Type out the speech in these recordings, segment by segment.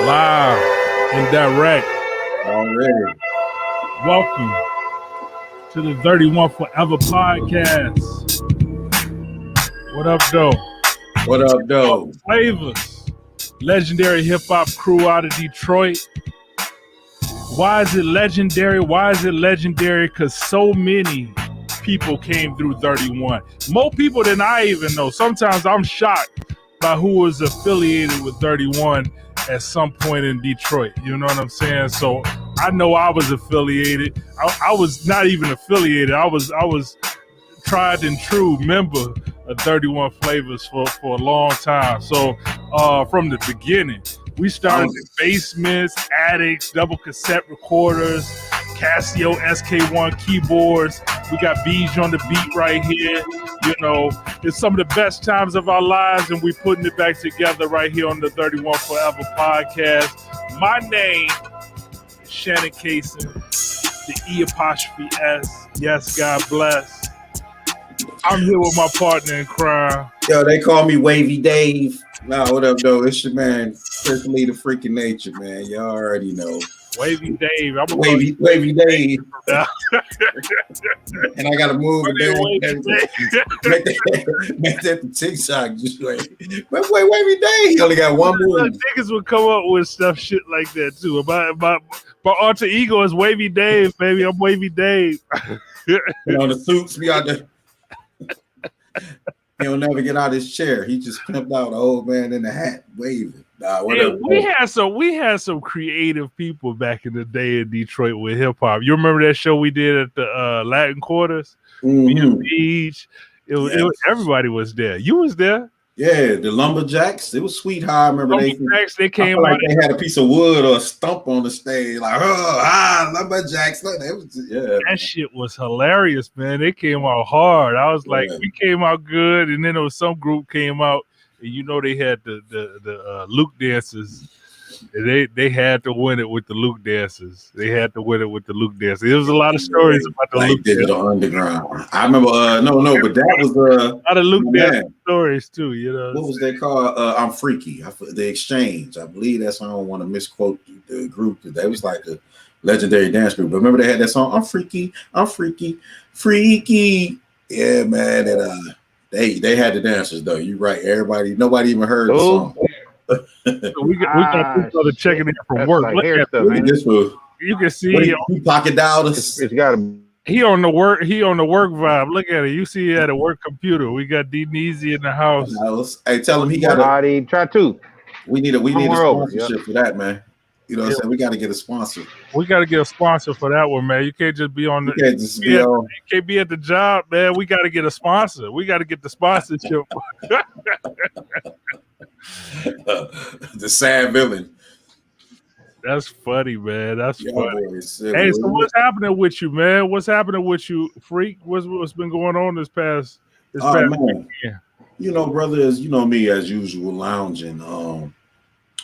Live and direct. Already. Welcome to the 31 Forever podcast. What up, though? What up, though? Flavors. Legendary hip hop crew out of Detroit. Why is it legendary? Why is it legendary? Because so many people came through 31. More people than I even know. Sometimes I'm shocked by who was affiliated with 31 at some point in Detroit. You know what I'm saying? So I know I was affiliated. I was not even affiliated. I was tried and true member of 31 Flavors for a long time. So from the beginning, we started in basements, attics, double cassette recorders, Casio SK1 keyboards. We got Beej on the beat right here. You know, it's some of the best times of our lives, and we putting it back together right here on the 31 Forever podcast. My name is Shannon Cason, the E apostrophe S. Yes, God bless. I'm here with my partner in crime. Yo, they call me Wavy Dave. Nah, what up, though? It's your man, Chris Lee, the freaking nature, man. Y'all already know. Wavy Dave. Wavy Dave. And I got to move it make that the TikTok just like, wait, Wavy Dave. He only got one move. Niggas would come up with stuff shit like that, too. My alter ego is Wavy Dave, baby. I'm Wavy Dave. And on the suits, we out there. He'll never get out of his chair. He just pimped out an old man in the hat, waving. We had some creative people back in the day in Detroit with hip hop. You remember that show we did at the Latin Quarters? Mm-hmm. Beach. Everybody was there. You was there. Yeah, the Lumberjacks. It was sweet how I remember they came like they had a piece of wood or a stump on the stage, like Lumberjacks. That shit was hilarious, man. They came out hard. I was like, we came out good, and then there was some group came out, and you know they had the Luke dancers. They had to win it with the Luke dancers. There was a lot of stories about the Luke dancers. Underground. I remember, but that was a lot of Luke dance stories too. You know what was they called? I'm Freaky. The Exchange. I believe that's. I don't want to misquote the group. That was like a legendary dance group. But remember they had that song. I'm Freaky. Yeah, man. And they had the dancers though. You're right. Nobody even heard the song. So we got people that checking in from work. Look at this one. You can see he pocket dialed us. It's got to. He on the work vibe. Look at it. You see he at a work computer. We got D Neezy in the house. Hey, tell him he got to try to. We need a sponsorship for that, man. You know what I'm saying? We got to get a sponsor. We got to get a sponsor for that one, man. You can't just be on you can't be at the job, man. We got to get a sponsor. We got to get the sponsorship. The sad villain. That's funny, man. That's funny. Hey, so what's happening with you, man? What's happening with you, freak? What's been going on this past weekend? You know, brother, as you know me as usual, lounging.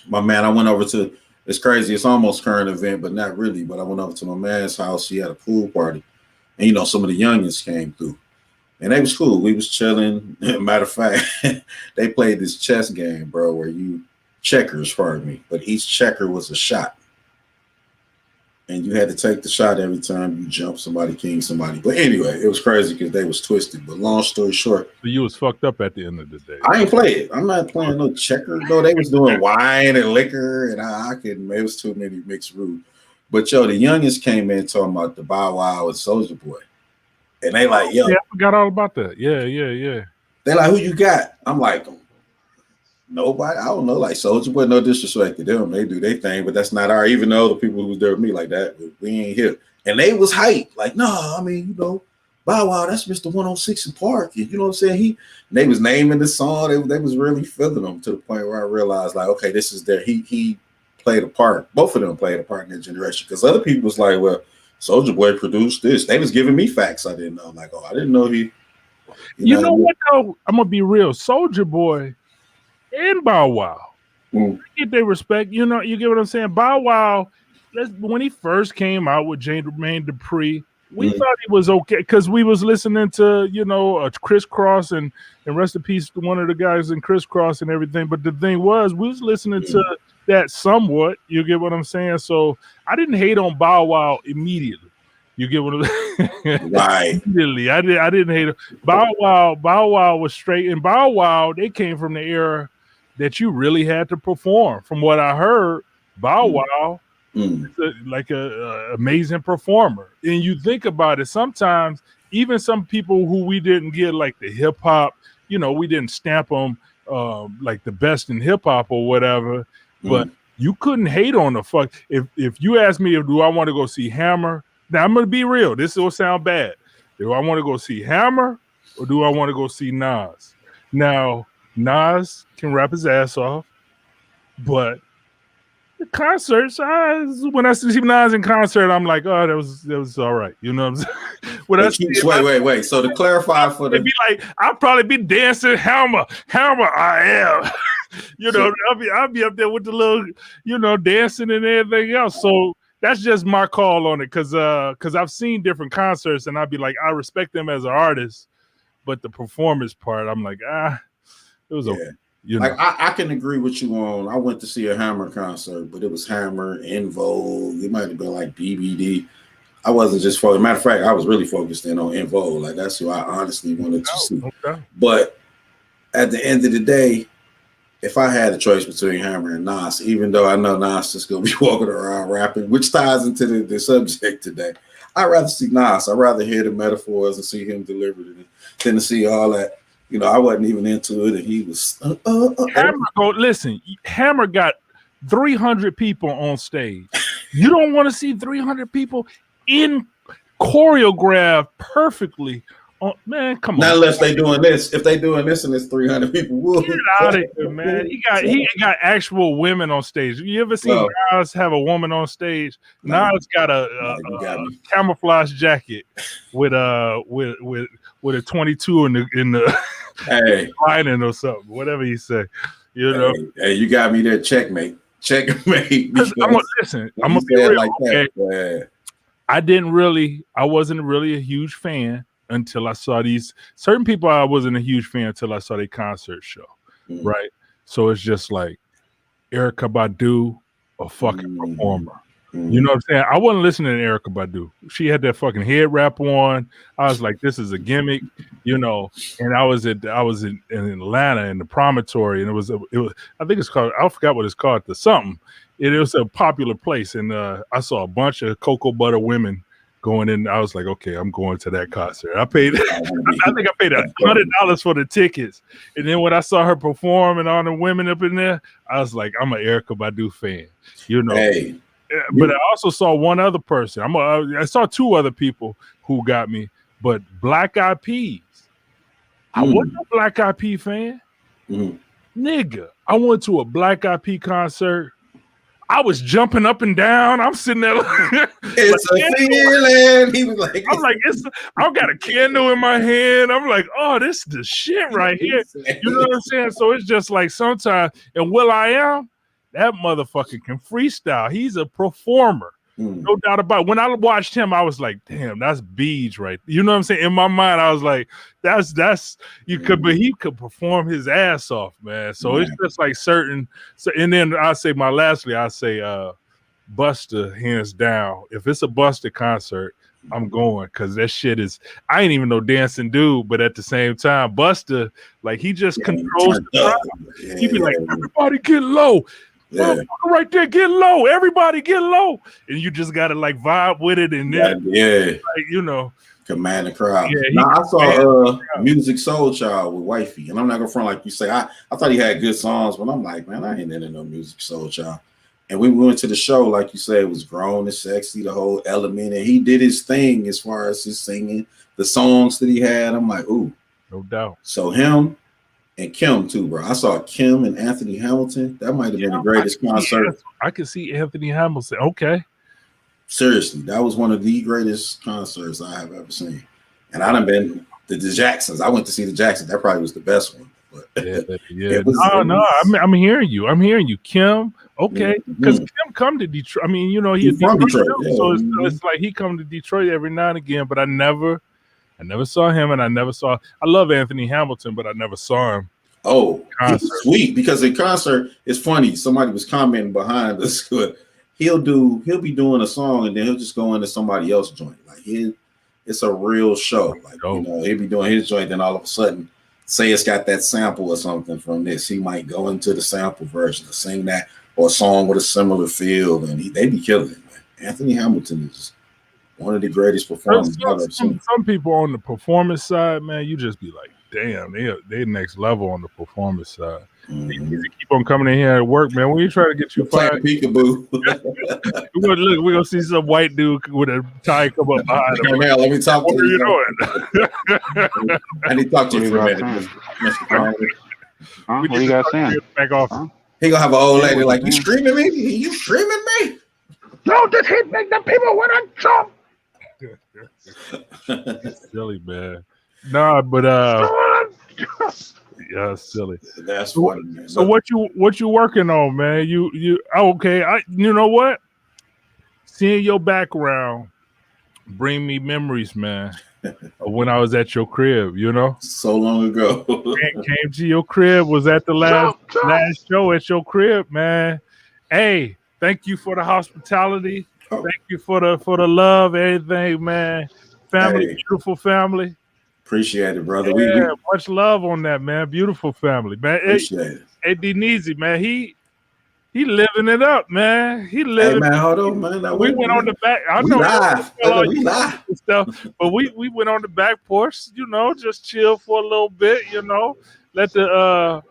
My man, I went over to. It's crazy. It's almost current event, but not really. But I went over to my man's house. He had a pool party, and you know, some of the youngins came through. And they was cool. We was chilling. Matter of fact, they played this chess game, bro, where checkers, pardon me, but each checker was a shot. And you had to take the shot every time you jump somebody, king somebody. But anyway, it was crazy because they was twisted. But long story short. So you was fucked up at the end of the day. I ain't play it. I'm not playing no checker, though. They was doing wine and liquor, and I couldn't. It was too many mixed rules. But, yo, the youngest came in talking about the Bow Wow and Soulja Boy. And they like, yo. Yeah, I forgot all about that. Yeah. They like, who you got? I'm like, nobody. I don't know. Like Soulja Boy, no disrespect to them. They do their thing, but that's not our. Even though the people who was there with me like that, we ain't here. And they was hype. Like, no, I mean, you know, Bow Wow, that's Mr. 106 in Park. You know what I'm saying? They was naming the song. They was really feeling them to the point where I realized, like, okay, this is their. He played a part. Both of them played a part in their generation. Because other people was like, well, Soulja Boy produced this. They was giving me facts I didn't know. Like, oh, I didn't know he. You know what though? I'm gonna be real. Soulja Boy and Bow Wow get their respect. You know, you get what I'm saying? Bow Wow, when he first came out with Jermaine Dupri, we thought he was okay because we was listening to, you know, Criss Cross and rest in peace to one of the guys in Criss Cross and everything. But the thing was, we was listening to that somewhat. You get what I'm saying? So I didn't hate on Bow Wow immediately. You get what I'm right? Immediately, I didn't hate him. Bow Wow was straight, and Bow Wow, they came from the era that you really had to perform. From what I heard, Bow Wow is like a amazing performer. And you think about it, sometimes even some people who we didn't get like the hip hop, you know, we didn't stamp them like the best in hip hop or whatever, but you couldn't hate on the fuck. If you ask me, do I want to go see Hammer? Now I'm gonna be real. This will sound bad. Do I want to go see Hammer or do I want to go see Nas? Now Nas can rap his ass off, but the concerts, when I see Nas in concert, I'm like, oh, that was all right. You know what I'm saying? Wait. So to clarify for the, be like, I'll probably be dancing Hammer, I am. You know, I'll be up there with the little, you know, dancing and everything else. So that's just my call on it, because I've seen different concerts and I'd be like, I respect them as an artist, but the performance part, I'm like, it was okay. You know? Like I can agree with you on. I went to see a Hammer concert, but it was Hammer, In Vogue. It might have been like BBD. I wasn't just focused. Matter of fact, I was really focused in on In Vogue. Like that's who I honestly wanted to see. Okay. But at the end of the day, if I had a choice between Hammer and Nas, even though I know Nas is going to be walking around rapping, which ties into the subject today, I'd rather see Nas. I'd rather hear the metaphors and see him deliver it than to see all that. You know, I wasn't even into it, and he was. Hammer got 300 people on stage. You don't want to see 300 people in choreographed perfectly. Oh, man, come on. Not unless they doing this. If they doing this and it's 300 people, woo. Get out of here, man. He got actual women on stage. You ever seen Nas have a woman on stage? Nas got a camouflage jacket with a 22 in the lining or something, whatever you say. You know. Hey, you got me there. Checkmate. I'm gonna be real. Like okay? I wasn't really a huge fan until I saw these certain people. I wasn't a huge fan until I saw their concert show, right? So it's just like Erykah Badu, a fucking performer. You know what I'm saying? I wasn't listening to Erykah Badu. She had that fucking head wrap on. I was like, this is a gimmick, you know. And I was in Atlanta in the Promontory, and it was I think it's called, I forgot what it's called, the something. It was a popular place, and I saw a bunch of cocoa butter women going in. I was like, okay, I'm going to that concert. I think I paid $100 for the tickets. And then when I saw her perform and all the women up in there, I was like, I'm an Erykah Badu fan, you know. Hey. But I also saw one other person. I saw two other people who got me, but Black Eyed Peas. I wasn't a Black Eyed Pea fan. Nigga, I went to a Black Eyed Pea concert. I was jumping up and down. I'm sitting there like, it's a feeling. He was like, I'm like, I've got a candle in my hand. I'm like, oh, this is the shit right here. You know what I'm saying? So it's just like sometimes, and will.i.am, that motherfucker can freestyle. He's a performer. No doubt about it. When I watched him, I was like, damn, that's Beej right. You know what I'm saying? In my mind, I was like, that's you could, but he could perform his ass off, man. So it's just like certain. So, and then I say Busta, hands down. If it's a Busta concert, I'm going, because that shit is, I ain't even no dancing dude, but at the same time, Busta, like, he just controls the crowd. He be like, everybody get low. Right there, get low. Everybody get low. And you just gotta like vibe with it, and then like, you know, command the crowd. I saw Music Soul Child with Wifey, and I'm not gonna front like you say. I thought he had good songs, but I'm like, man, I ain't into no Music Soul Child. And we went to the show, like you said, it was grown and sexy, the whole element, and he did his thing as far as his singing, the songs that he had. I'm like, ooh, no doubt. So him and Kim too, bro. I saw Kim and Anthony Hamilton. That might have been the greatest concert. I could see Anthony Hamilton. Okay. Seriously, that was one of the greatest concerts I have ever seen. And I done been to the Jacksons. I went to see the Jacksons. That probably was the best one. But I'm hearing you. I'm hearing you, Kim. Okay, because Kim come to Detroit. I mean, you know, he's from Detroit, so it's like he come to Detroit every now and again. But I never saw him, and I love Anthony Hamilton, but I never saw him. Oh, he's sweet because in concert, it's funny. Somebody was commenting behind us. He'll be doing a song and then he'll just go into somebody else's joint. Like it's a real show. Like he'll be doing his joint, then all of a sudden, say it's got that sample or something from this. He might go into the sample version to sing that or a song with a similar feel, and they be killing it, man. Anthony Hamilton is one of the greatest performers I've ever seen. Some people on the performance side, man, you just be like, damn, they next level on the performance side. Mm-hmm. You keep on coming in here at work, man. When you try to get you fired, peekaboo. We're gonna see some white dude with a tie come up behind him. Man, let me talk what to you. What are you doing? I need to talk to you for a minute, Mr. Conley. What you got saying? Back off. He gonna have an old lady like, you screaming me? You screaming me? No, this hit make the people want to jump. Silly, man. Nah, but yeah, silly. That's funny, man. So what you working on, man? You okay? You know what? Seeing your background bring me memories, man, of when I was at your crib. You know, so long ago. came to your crib. Was at the last show at your crib, man. Hey, thank you for the hospitality. Thank you for the love, everything, man. Family, beautiful family. Appreciate it, brother. Yeah, much love on that, man. Beautiful family, man. Appreciate it. Hey, Deneezy, man. He living it up, man. He living. Hey, man, hold on, man. We went on the back. I know we live stuff, but we went on the back porch. You know, just chill for a little bit. You know, let the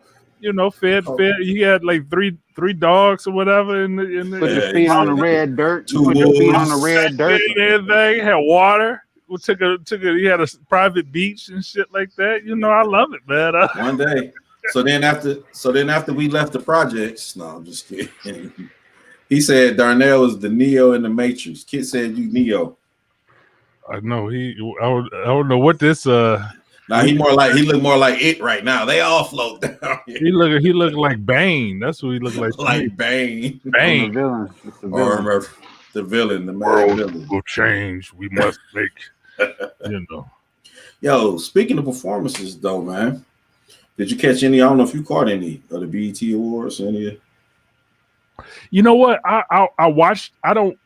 fed. He had like three dogs or whatever in the. Put your feet on the red dirt. Put your feet on the red dirt. Everything had water. We took a. He had a private beach and shit like that. You know, I love it, man. One day. So then after we left the projects, no, I'm just kidding. He said Darnell was the Neo in the Matrix. Kid said you Neo. I know I don't know what this. Now he look more like it right now. They all float down here. He look like Bane. That's what he looked like. Like Bane. Bane. Or the villain. The world villain will change. We must make. Yo, speaking of performances, though, man, did you catch any? I don't know if you caught any of the BET Awards or any. You know what? I watched. I don't.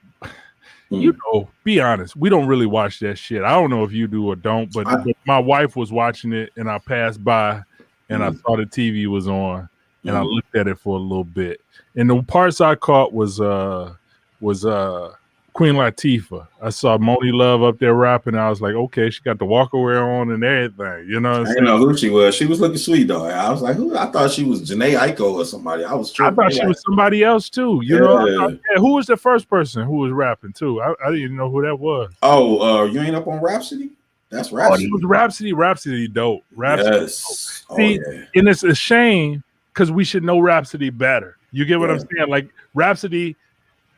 You know, be honest. We don't really watch that shit. I don't know if you do or don't, but my wife was watching it, and I passed by, and I saw the TV was on, and I looked at it for a little bit. And the parts I caught was Queen Latifah. I saw Moni Love up there rapping. I was like, okay, she got the walker wear on and everything. You know what I'm saying? I didn't know who she was. She was looking sweet though. I was like, who? I thought she was Janae Aiko or somebody. I thought she was somebody else too. You know? Who was the first person who was rapping too? I didn't even know who that was. Oh, you ain't up on Rhapsody? That's Rhapsody. Oh, it was Rhapsody. Rhapsody dope. Rhapsody. Yes. Dope. See, and it's a shame because we should know Rhapsody better. You get what I'm saying? Like Rhapsody.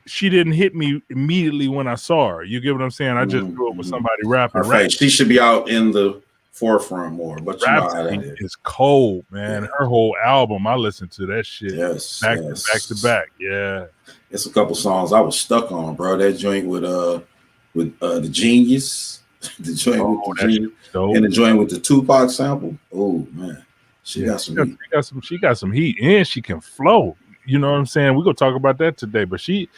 She didn't hit me immediately when I saw her. You get what I'm saying? I just grew up with somebody rapping. She should be out in the forefront more. But Rhapsody is cold, man. Her whole album, I listened to that shit. Yes, back to back. Yeah, it's a couple songs I was stuck on, bro. That joint with the Genius, the joint with the Genius, and the joint with the Tupac sample. Oh man, she got some heat, and she can flow. You know what I'm saying? We're gonna talk about that today, but she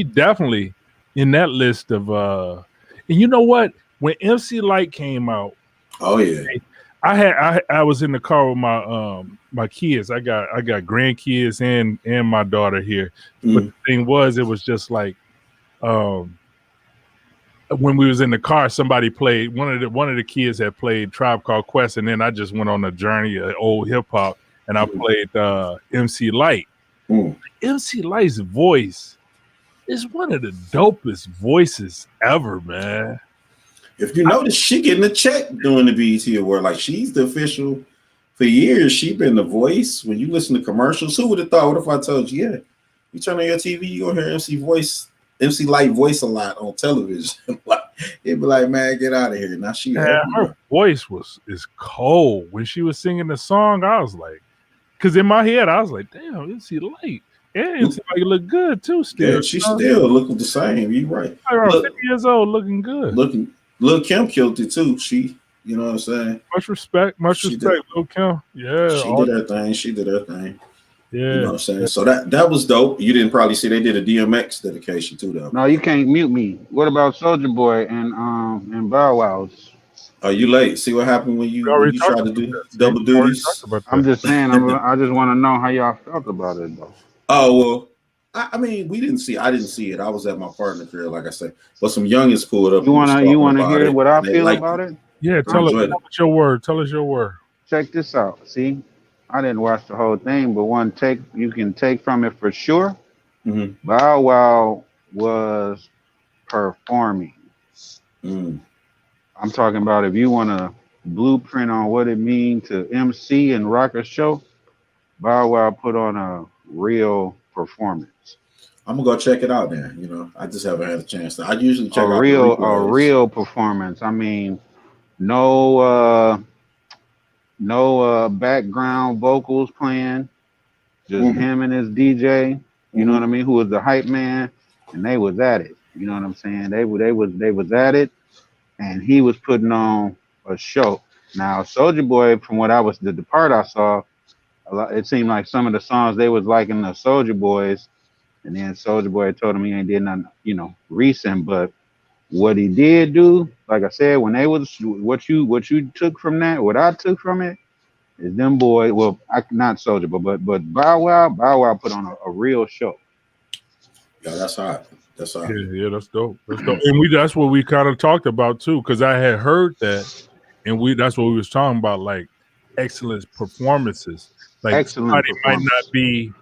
definitely in that list of and you know what? When MC Light came out, oh yeah, I was in the car with my my kids. I got grandkids and my daughter here. But the thing was, it was just like when we was in the car, somebody played one of the kids had played Tribe Called Quest, and then I just went on a journey of old hip hop, and I played MC Light. MC Light's voice is one of the dopest voices ever, man. If you notice, she getting a check doing the BET Award. Like she's the official for years. She been the voice. When you listen to commercials, who would have thought? What if I told you, you turn on your TV, you gonna hear MC Light voice a lot on television. Like it'd be like, man, get out of here. Now her voice is cold. When she was singing the song, I was like, because in my head, I was like, damn, MC Light. And MC Light look good too still. Yeah, she's still looking the same. You're right. 50 years old, looking good. Lil Kim killed it too. She You know what I'm saying? Much respect, Lil Kim. Yeah, She did her thing. She did her thing. Yeah, you know what I'm saying. So that was dope. You didn't probably see they did a DMX dedication too, though. No, you can't mute me. What about Soulja Boy and Bow Wow's? Are you late? See what happened when we you already try talked to about do that. double We already talked duties? about I'm that. just saying. I just want to know how y'all felt about it, though. Oh well, I mean, we didn't see. I didn't see it. I was at my partner crib, like I said. But some youngins pulled up You and was wanna talking about hear it, what I and they feel liked about it. it? Yeah, They enjoyed it. us your word. Tell us your word. Check this out. See, I didn't watch the whole thing, but one take you can take from it for sure. Mm-hmm. Bow Wow was performing. Mm. I'm talking about if you want a blueprint on what it means to MC and rock a show, Bow Wow put on a real performance. I'm gonna go check it out then. You know, I just haven't had a chance to. I usually A check out the real replays. performance. I mean, no background vocals playing, just Mm-hmm. him and his DJ, you know Mm-hmm. what I mean, who was the hype man, and they was at it. You know what I'm saying? They was at it, and he was putting on a show. Now, Soldier Boy, from what I was the part I saw, it seemed like some of the songs they was liking the Soldier Boys, and then Soldier Boy told him he ain't did nothing, recent, but what he did do, like I said, when they was what you took from that, what I took from it is them boys. Well, not Soldier, but Bow Wow put on a real show. Yeah, that's hot. That's hot. Yeah, that's dope. That's dope. And that's what we kind of talked about too, because I had heard that, and that's what we was talking about, like excellent performances. Like Excellent somebody might not performance. be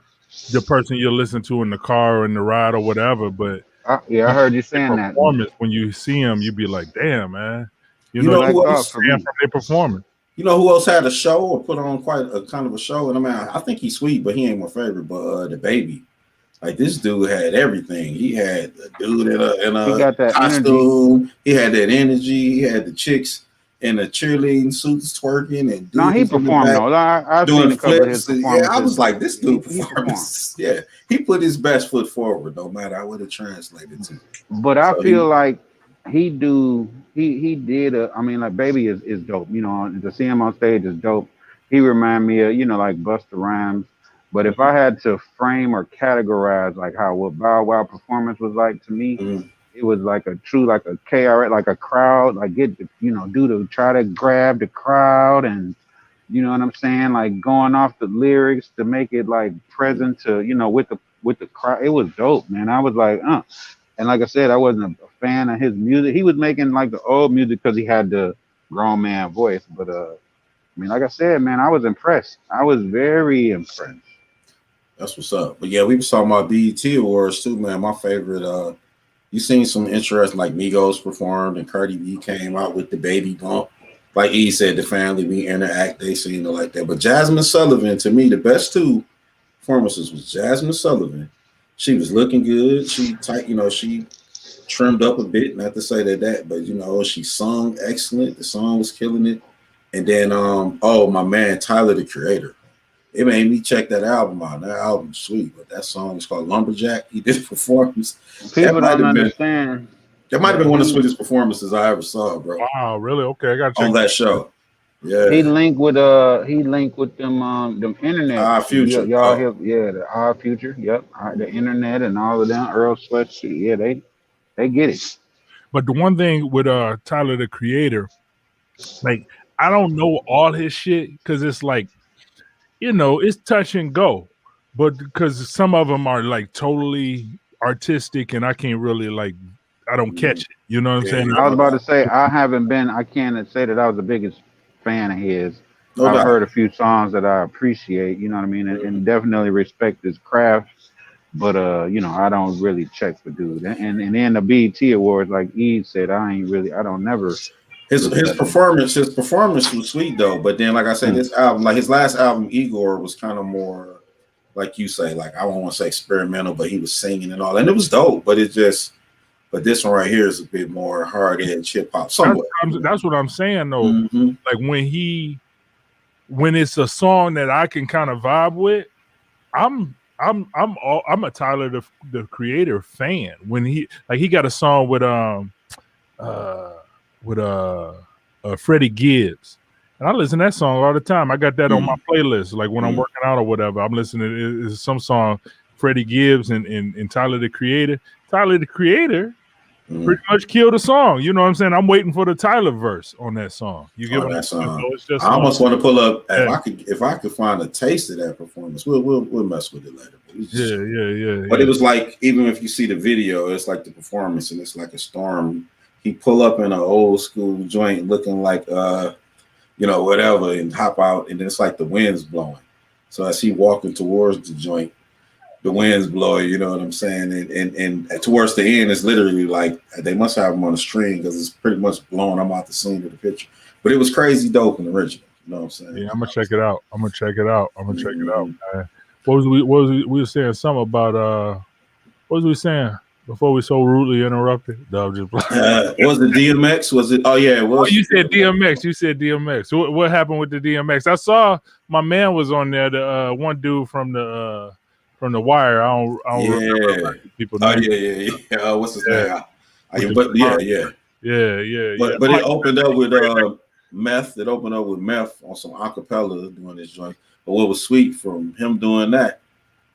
the person you listen to in the car or in the ride or whatever, but Yeah, I heard you saying that. performance, when you see them, you be like, damn, man. You But know I who thought else? for me, From their performance. You know who else had a show or put on quite a kind of a show? And I mean, I think he's sweet, but he ain't my favorite. But the baby, like this dude had everything. He had a dude in he a got that energy. costume. He had that energy. He had the chicks in the cheerleading suits twerking and No, he dudes in the performed back though. I've doing seen a couple of his flips. And, yeah, I performances. was like, this dude He performed. performance. Yeah, he put his best foot forward, no matter what it translated to. But I So feel he, like he did I mean, like Baby is dope. To see him on stage is dope. He remind me of like Busta Rhymes. But if I had to frame or categorize like how what Bow Wow performance was like to me, mm, it was like a true like a KRS, like a crowd, like do to try to grab the crowd, and you know what I'm saying, like going off the lyrics to make it like present to with the crowd. It was dope, man. I was like, and like I said, I wasn't a fan of his music. He was making like the old music because he had the grown man voice. But I mean, like I said, man, I was impressed. I was very impressed. that's what's up. But yeah, we was talking about BET Awards too, man. My favorite. You seen some interesting, like Migos performed and Cardi B came out with the baby bump. Like E said, the family we interact, they seemed to like that. But Jasmine Sullivan, to me, the best two performances was Jasmine Sullivan. She was looking good. She she trimmed up a bit, not to say that, but she sung excellent. The song was killing it. And then my man Tyler the Creator. It made me check that album out. That album's sweet, but that song is called Lumberjack. He did a performance. That People might don't have been understand. that might have been one of the sweetest performances I ever saw, bro. Wow, really? Okay, I gotta check On that show. Yeah. He linked with them internet. Our future. Y'all Oh, have the Our Future. Yep, the internet and all of them. Earl Sweatshirt. Yeah, they get it. But the one thing with Tyler the Creator, like I don't know all his shit because it's like, it's touch and go. But because some of them are like totally artistic and I can't really I don't catch it. You know what I'm yeah, saying? I was no about to doubt. say I can't say that I was the biggest fan of his. No I've doubt. heard a few songs that I appreciate, you know what I mean, and definitely respect his craft. But I don't really check for dude. And then the BET Awards, like Eve said, I don't never His look his at them. performance was sweet though. But then, like I said, this album, like his last album, Igor, was kind of more, like you say, like I don't want to say experimental, but he was singing and all, and it was dope. But but this one right here is a bit more hard edge hip hop, somewhat. That's what I'm saying though. Mm-hmm. Like when it's a song that I can kind of vibe with, I'm a Tyler the Creator fan. When he got a song with Freddie Gibbs. And I listen to that song all the time. I got that on my playlist. Like when I'm working out or whatever, I'm listening to some song, Freddie Gibbs and Tyler the Creator. Tyler the Creator pretty much killed the song. You know what I'm saying? I'm waiting for the Tyler verse on that song. You get that song. So it's just I almost want to pull up if I could find a taste of that performance. We'll mess with it later. But it was like, even if you see the video, it's like the performance, and it's like a storm. He pull up in an old school joint looking like whatever, and hop out, and then it's like the wind's blowing. So as he walking towards the joint, the wind's blowing, you know what I'm saying? And towards the end, it's literally like they must have him on a string because it's pretty much blowing him out the scene of the picture. But it was crazy dope in the original. You know what I'm saying? Yeah, I'm gonna check it out. Check it out, man. What was we were saying something about what was we saying before we so rudely interrupted? No, just was it DMX? Was it? Oh yeah, it was. Oh, you said DMX. What happened with the DMX? I saw my man was on there. The one dude from the Wire. I don't remember people. Oh yeah. What's his name? But yeah. But it opened up with Meth. It opened up with Meth on some acapella doing this joint. But what was sweet from him doing that,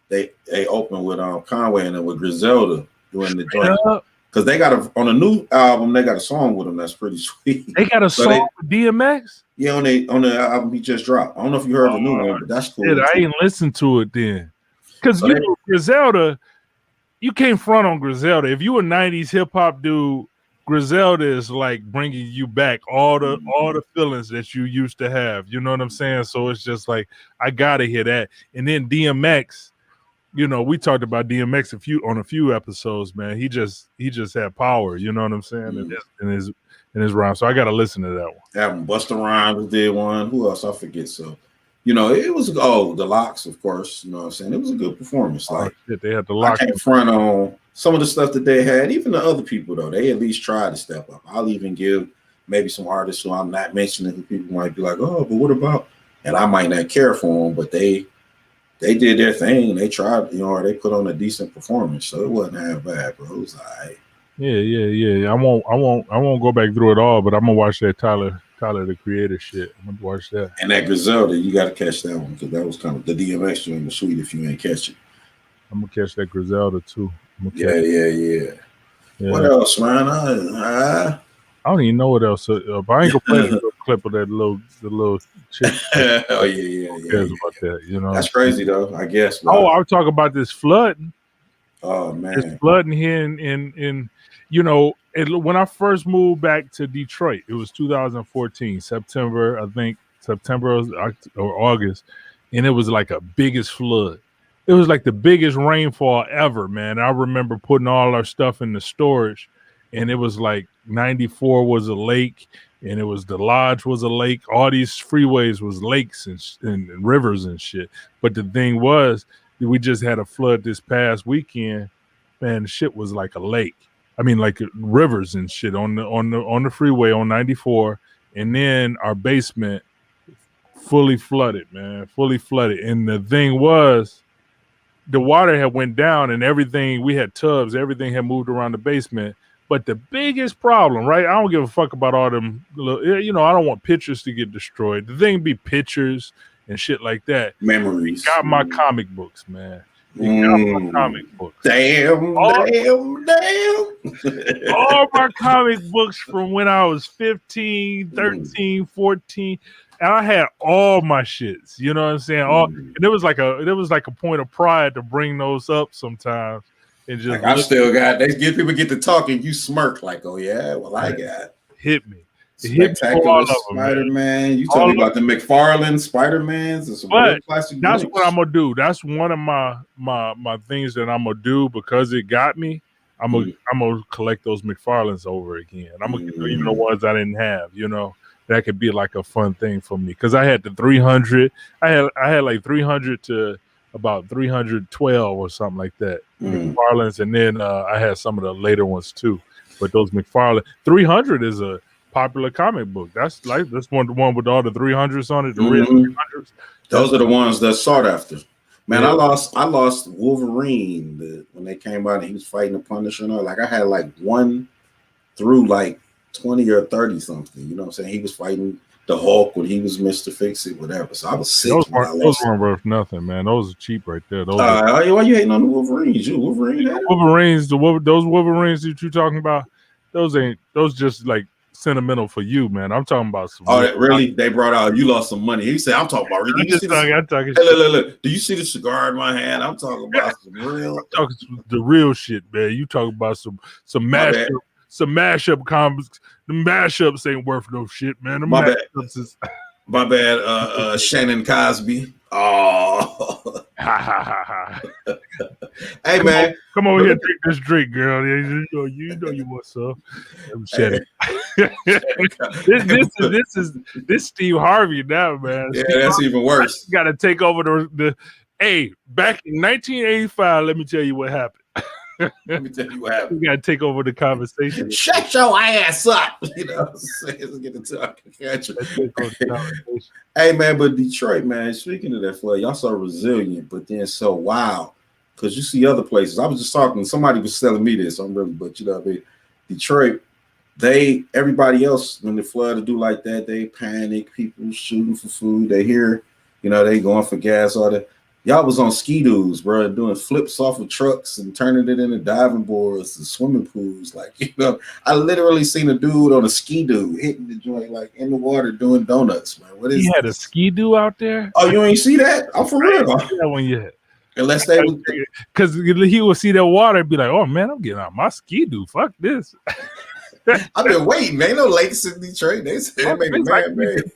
they opened with Conway and then with Griselda doing the joint. Because they got on a new album, they got a song with him that's pretty sweet. They got a song with DMX? Yeah, on the album he just dropped. I don't know if you heard the new one, but that's cool. I ain't listened to it then. Because Griselda, you can't front on Griselda. If you a 90s hip hop dude, Griselda is like bringing you back all the feelings that you used to have. You know what I'm saying? So it's just like, I gotta hear that. And then DMX, we talked about DMX on a few episodes, man. He just had power. You know what I'm saying? In his rhyme. So I gotta listen to that one. That Busta Rhymes did one. Who else? I forget. So. It was the Locks, of course. You know what I'm saying? It was a good performance. Like they had the Locks. I can't front on some of the stuff that they had. Even the other people though, they at least tried to step up. I'll even give maybe some artists who I'm not mentioning who people might be like, oh, but what about? And I might not care for them, but they did their thing. They tried, or they put on a decent performance. So it wasn't half bad, bro. It was all right. Yeah. I won't go back through it all, but I'm gonna watch that Tyler the Creator shit. I'm gonna watch that. And that Griselda, you got to catch that one because that was kind of the DMX joint was sweet if you ain't catch it. I'm gonna catch that Griselda too. Yeah. What else, man? I don't even know what else. But I ain't gonna play the clip of the little chick. Oh yeah. Cares about that, That's crazy though. I guess. Bro. Oh, I'll talk about this flooding. Oh man, it's flooding here in when I first moved back to Detroit, it was 2014, September, I think September or August, and it was like a biggest flood. It was like the biggest rainfall ever, man. I remember putting all our stuff in the storage, and it was like 94 was a lake, and it was the Lodge was a lake. All these freeways was lakes and rivers and shit. But the thing was, we just had a flood this past weekend. Man, shit was like a lake. I mean, like rivers and shit on the freeway on 94, and then our basement fully flooded, man, fully flooded. And the thing was, the water had went down, and everything. We had tubs, everything had moved around the basement. But the biggest problem, right? I don't give a fuck about all them. I don't want pictures to get destroyed. The thing be pictures and shit like that. Memories. Got my comic books, man. Got my comic books. Damn. All my comic books from when I was 15, 13, 14. And I had all my shits. You know what I'm saying? And it was like a point of pride to bring those up sometimes. And just like I still got people get to talking, you smirk like, oh yeah, well I got hit me. Spectacular Spider-Man. You told me about the McFarlane Spider-Mans and some real classic. That's what I'm gonna do. That's one of my things that I'm gonna do because it got me. I'm gonna collect those McFarlanes over again. I'm gonna even the ones I didn't have. That could be like a fun thing for me because I had the 300. I had like 300 to about 312 or something like that. McFarlanes, and then I had some of the later ones too. But those McFarlane 300 is a popular comic book. That's one with all the 300s on it. The real 300s. Those are the ones that's sought after. Man, yeah. I lost Wolverine when they came out and he was fighting the Punisher. Like I had like 1 through like 20 or 30 something. You know what I'm saying? He was fighting the Hulk when he was Mr. Fix It, whatever. So I was sick when I lost. Those weren't worth nothing, man. Those are cheap right there. Those why you hating on the Wolverines? You Wolverine? Those Wolverines that you talking about, those just like sentimental for you, man. I'm talking about some. Oh, really? They brought out, you lost some money. He said, I'm talking about real. I'm talking hey, look. Do you see the cigar in my hand? I'm talking about some real. I'm talking the real shit, man. You talking about some mashup comics. The mashups ain't worth no shit, man. The my mashups bad. My bad. Shannon Cosby. Oh. Hey, man. Come over here and drink this drink, girl. You know you want some. Shannon. This Steve Harvey now, man. Yeah, Steve that's Harvey, even worse. Got to take over the. Hey, back in 1985, let me tell you what happened. Let me tell you what happened. You got to take over the conversation. Shut your ass up. You know what I'm saying? Let's get into our catch. Hey, man, but Detroit, man, speaking of that flood, y'all so resilient, but then so wild. Because you see other places. I was just talking, somebody was telling me this. But you know what I mean? Detroit, everybody else, when the flood do like that, they panic, people shooting for food. They hear, they going for gas, all that. Y'all was on ski-doos, bro, doing flips off of trucks and turning it into diving boards and swimming pools. Like, I literally seen a dude on a ski-doo hitting the joint, like in the water doing donuts, man. What is he had a ski-doo out there? Oh, you ain't see that? I'm for real. I didn't see that one yet. Unless they was, because he would see that water and be like, "Oh man, I'm getting out my ski-doo. Fuck this." I've been waiting. Ain't no lakes in Detroit. They said they made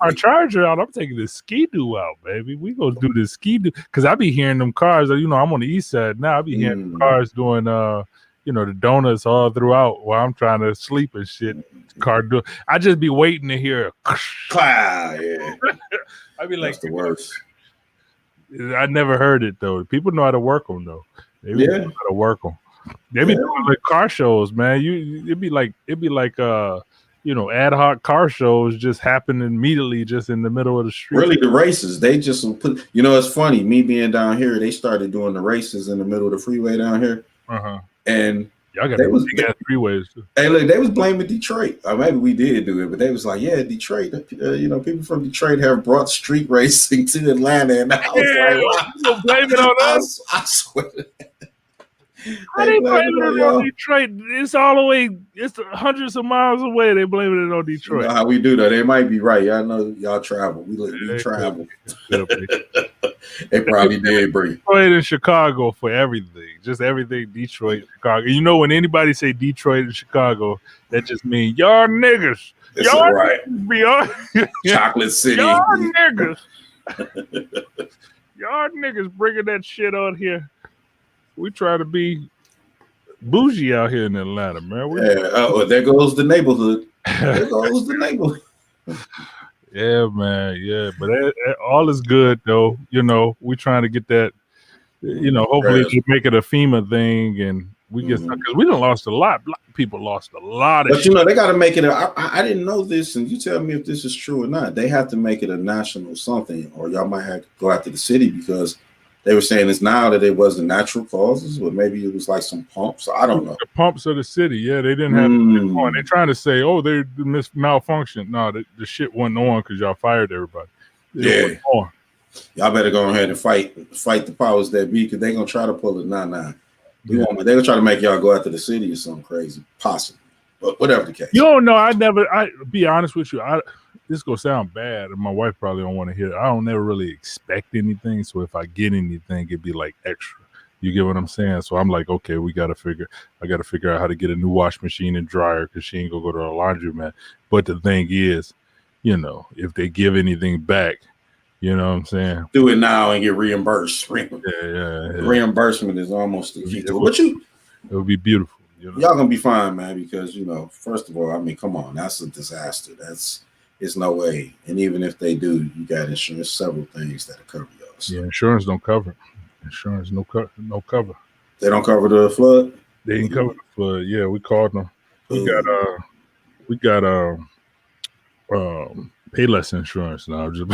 my charger out. I'm taking the ski-doo out, baby. We gonna do the ski-doo because I be hearing them cars. I'm on the east side now. I be hearing them cars doing the donuts all throughout while I'm trying to sleep and shit. Car do. I just be waiting to hear. Yeah. I be like, that's the worst. I never heard it though. People know how to work them though. They know how to work them. They be doing like car shows, man. It'd be like ad hoc car shows just happen immediately, just in the middle of the street. Really, the races they just put. It's funny. Me being down here, they started doing the races in the middle of the freeway down here, and y'all got freeways too. Hey, look, they was blaming Detroit. Or maybe we did do it, but they was like, "Yeah, Detroit. People from Detroit have brought street racing to Atlanta." And I was like, "Wow, blame it on us." I swear. How they blaming it on Detroit? It's all the way. It's hundreds of miles away. They blaming it on Detroit. You know how we do that? They might be right. Y'all know y'all travel. We travel. They probably did bring Detroit and Chicago for everything. Just everything. Detroit, Chicago. When anybody say Detroit and Chicago, that just means y'all niggas. It's y'all right. Chocolate City. Y'all niggas. Y'all niggas bringing that shit on here. We try to be bougie out here in Atlanta, man. There goes the neighborhood. There goes the neighborhood. Yeah, man. Yeah, but all is good though. We trying to get that. Hopefully to make it a FEMA thing, and we get because we done lost a lot. People lost a lot of. But they got to make it. I didn't know this, and you tell me if this is true or not. They have to make it a national something, or y'all might have to go out to the city because. They were saying it's now that it wasn't natural causes, but maybe it was like some pumps. I don't know. The pumps of the city, yeah, they didn't have it on. They're trying to say, oh, they malfunctioned. No, the shit wasn't on because y'all fired everybody. It wasn't on. Y'all better go ahead and fight the powers that be because they're gonna try to pull it. Nah. They're gonna try to make y'all go after the city or something crazy, possibly. But whatever the case. You don't know. I be honest with you. This is gonna sound bad, and my wife probably don't want to hear it. I don't never really expect anything. So if I get anything, it'd be like extra. You get what I'm saying? So I'm like, okay, I gotta figure out how to get a new wash machine and dryer because she ain't gonna go to a laundromat. But the thing is, if they give anything back, you know what I'm saying? Do it now and get reimbursed. Yeah. Reimbursement is almost the key to it. It would be beautiful. Y'all gonna be fine, man, because first of all, I mean, come on, that's a disaster. It's no way. And even if they do, you got insurance, several things that'll cover y'all. So. Yeah, insurance don't cover it. Insurance no cover. They don't cover the flood? They didn't cover the flood. Yeah, we called them. We got Pay less insurance now. Just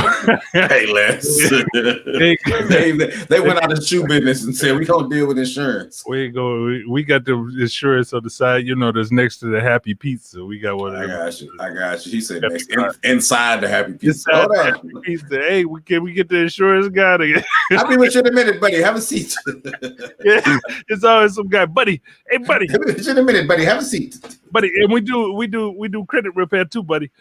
Pay less. they went out of the shoe business and said we don't deal with insurance. We got the insurance on the side, that's next to the Happy Pizza. We got one. I got you. He said next inside the Happy Pizza. Inside the Happy Pizza. Hey, we get the insurance guy to I'll be with you in a minute, buddy. Have a seat. Yeah, it's always some guy, buddy. Hey, buddy. I'll be with you in a minute, buddy. Have a seat, buddy. And we do credit repair too, buddy.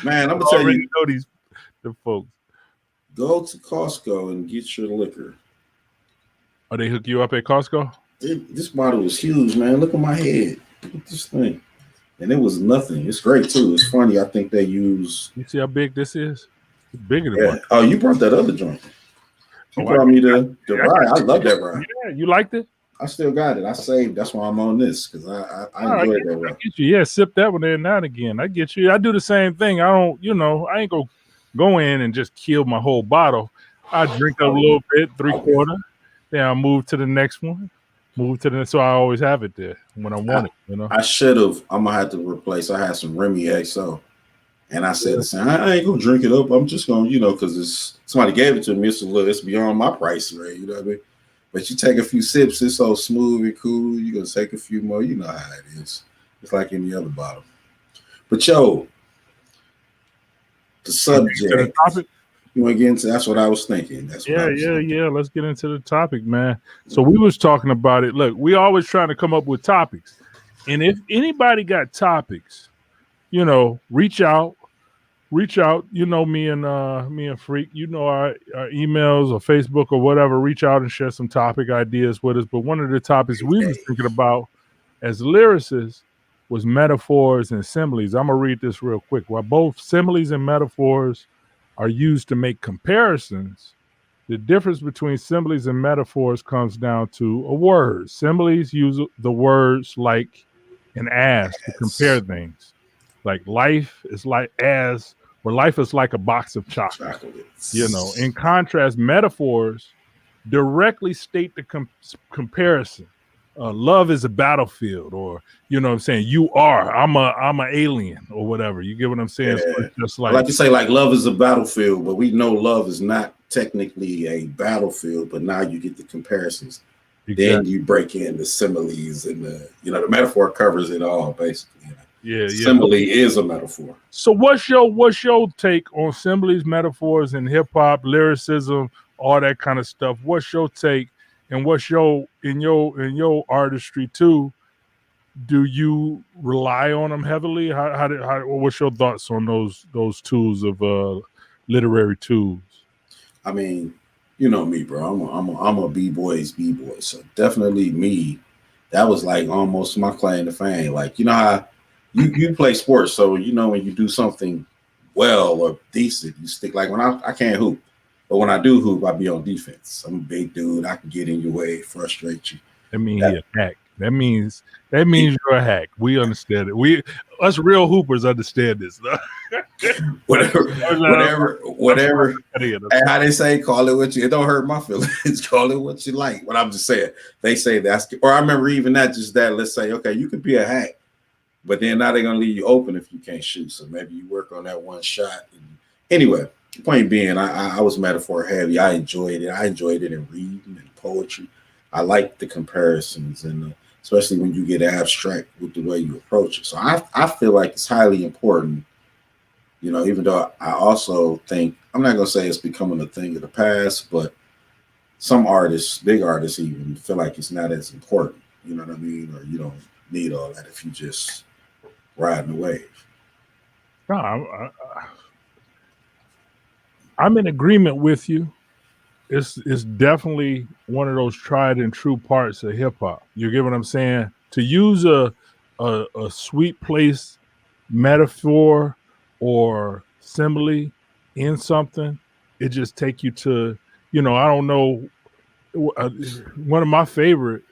Man, I'm gonna tell you, know the folks. Go to Costco and get your liquor. Oh, they hook you up at Costco? This bottle was huge, man. Look at my head. Look at this thing. And it was nothing. It's great too. It's funny. I think they use. You see how big this is? It's bigger than one. Oh, you brought that other joint. You brought me the rye. I love that rye. Yeah, you liked it? I still got it. I saved. That's why I'm on this because I enjoyed that rye. Yeah, sip that one every now and again. I get you. I do the same thing. I don't, I ain't go in and just kill my whole bottle. I drink a little bit, 3/4. Then I move to the next one. So I always have it there when I want it. I should have. I'm gonna have to replace. I had some Remy XO, and I said, I ain't gonna drink it up. I'm just gonna, because somebody gave it to me. It's beyond my price range. You know what I mean? But you take a few sips, it's so smooth and cool. You're gonna take a few more. You know how it is. It's like any other bottle. But the subject. You want to get into? That's what I was thinking. Yeah. Let's get into the topic, man. So we was talking about it. Look, we always trying to come up with topics, and if anybody got topics, reach out. Me and Freak. Our emails or Facebook or whatever. Reach out and share some topic ideas with us. But one of the topics we was thinking about as lyricists was metaphors and similes. I'm gonna read this real quick. While both similes and metaphors are used to make comparisons, the difference between similes and metaphors comes down to a word. Similes use the words like and as to compare things. Like life is like a box of chocolates. In contrast, metaphors directly state the comparison. Love is a battlefield, or you are. I'm a alien, or whatever. You get what I'm saying? Yeah. So it's just like you say, like love is a battlefield, but we know love is not technically a battlefield. But now you get the comparisons. Exactly. Then you break in the similes and the metaphor covers it all basically. Yeah. Simile is a metaphor. So what's your take on similes, metaphors, and hip hop, lyricism, all that kind of stuff? What's your take? And what's in your artistry too? Do you rely on them heavily? What's your thoughts on those tools of literary tools? I mean, you know me, bro. I'm a b-boy's b-boy, so definitely me. That was like almost my claim to fame. Like how you play sports, so when you do something well or decent, you stick. Like when I can't hoop. But when I do hoop, I be on defense. I'm a big dude. I can get in your way, frustrate you. That means you're a hack. That means you're a hack. We understand it. Us real hoopers understand this. whatever. And how they say, call it what you. It don't hurt my feelings. Call it what you like. What I'm just saying. They say that's. Or I remember even not just that. Let's say, okay, you could be a hack, but then now they're gonna leave you open if you can't shoot. So maybe you work on that one shot. Anyway. Point being, I was metaphor heavy. I enjoyed it. I enjoyed it in reading and poetry. I like the comparisons, and especially when you get abstract with the way you approach it. So I feel like it's highly important, even though I also think, I'm not going to say it's becoming a thing of the past, but some artists, big artists even, feel like it's not as important. You know what I mean? Or you don't need all that if you just riding the wave. No, I'm in agreement with you. It's definitely one of those tried and true parts of hip hop. You get what I'm saying? To use a sweet place metaphor or simile in something, it just take you to, I don't know. One of my favorite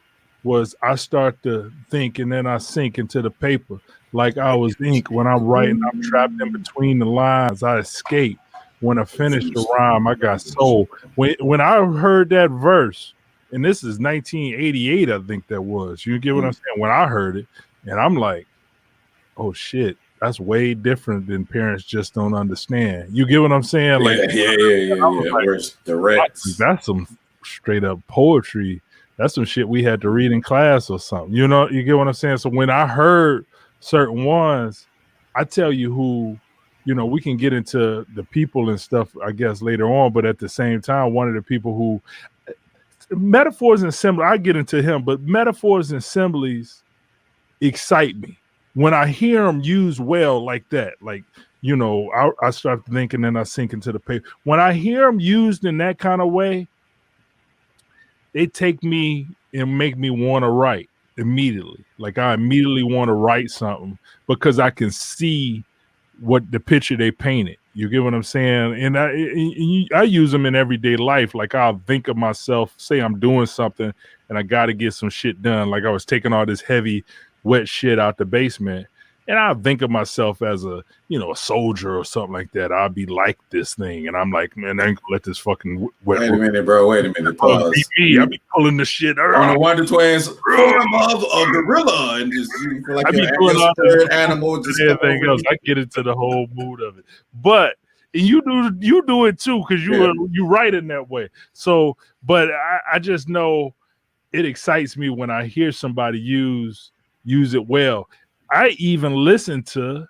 was I start to think and then I sink into the paper like I was ink. When I'm writing, I'm trapped in between the lines. I escape. When I finished the rhyme, I got soul. When I heard that verse, and this is 1988, I think that was. You get what I'm saying? When I heard it, and I'm like, oh shit, that's way different than parents just don't understand. You get what I'm saying? Like, yeah. Like, Where's direct? that's some straight up poetry. That's some shit we had to read in class or something. You know, you get what I'm saying? So when I heard certain ones, I tell you who, you know, we can get into the people and stuff, I guess, later on. But at the same time, one of the people who metaphors and similes, I get into him, but metaphors and similes excite me when I hear them used well like that. Like, you know, I start thinking and I sink into the paper. When I hear them used in that kind of way, they take me and make me want to write immediately. Like I immediately want to write something because I can see what the picture they painted. You get what I'm saying? And I use them in everyday life. Like I'll think of myself, say I'm doing something and I got to get some shit done. Like I was taking all this heavy, wet shit out the basement. And I'll think of myself as a, you know, a soldier or something like that. I'll be like this thing. And I'm like, man, I ain't gonna let this fucking wet. Wait a minute, bro. Wait a minute. Pause. I'll be pulling the shit on the Wonder Twins form of a gorilla and just you feel like your spirit animal just everything else. I get into the whole mood of it. But you do it too, because you write in that way. So, but I just know it excites me when I hear somebody use it well. I even listen to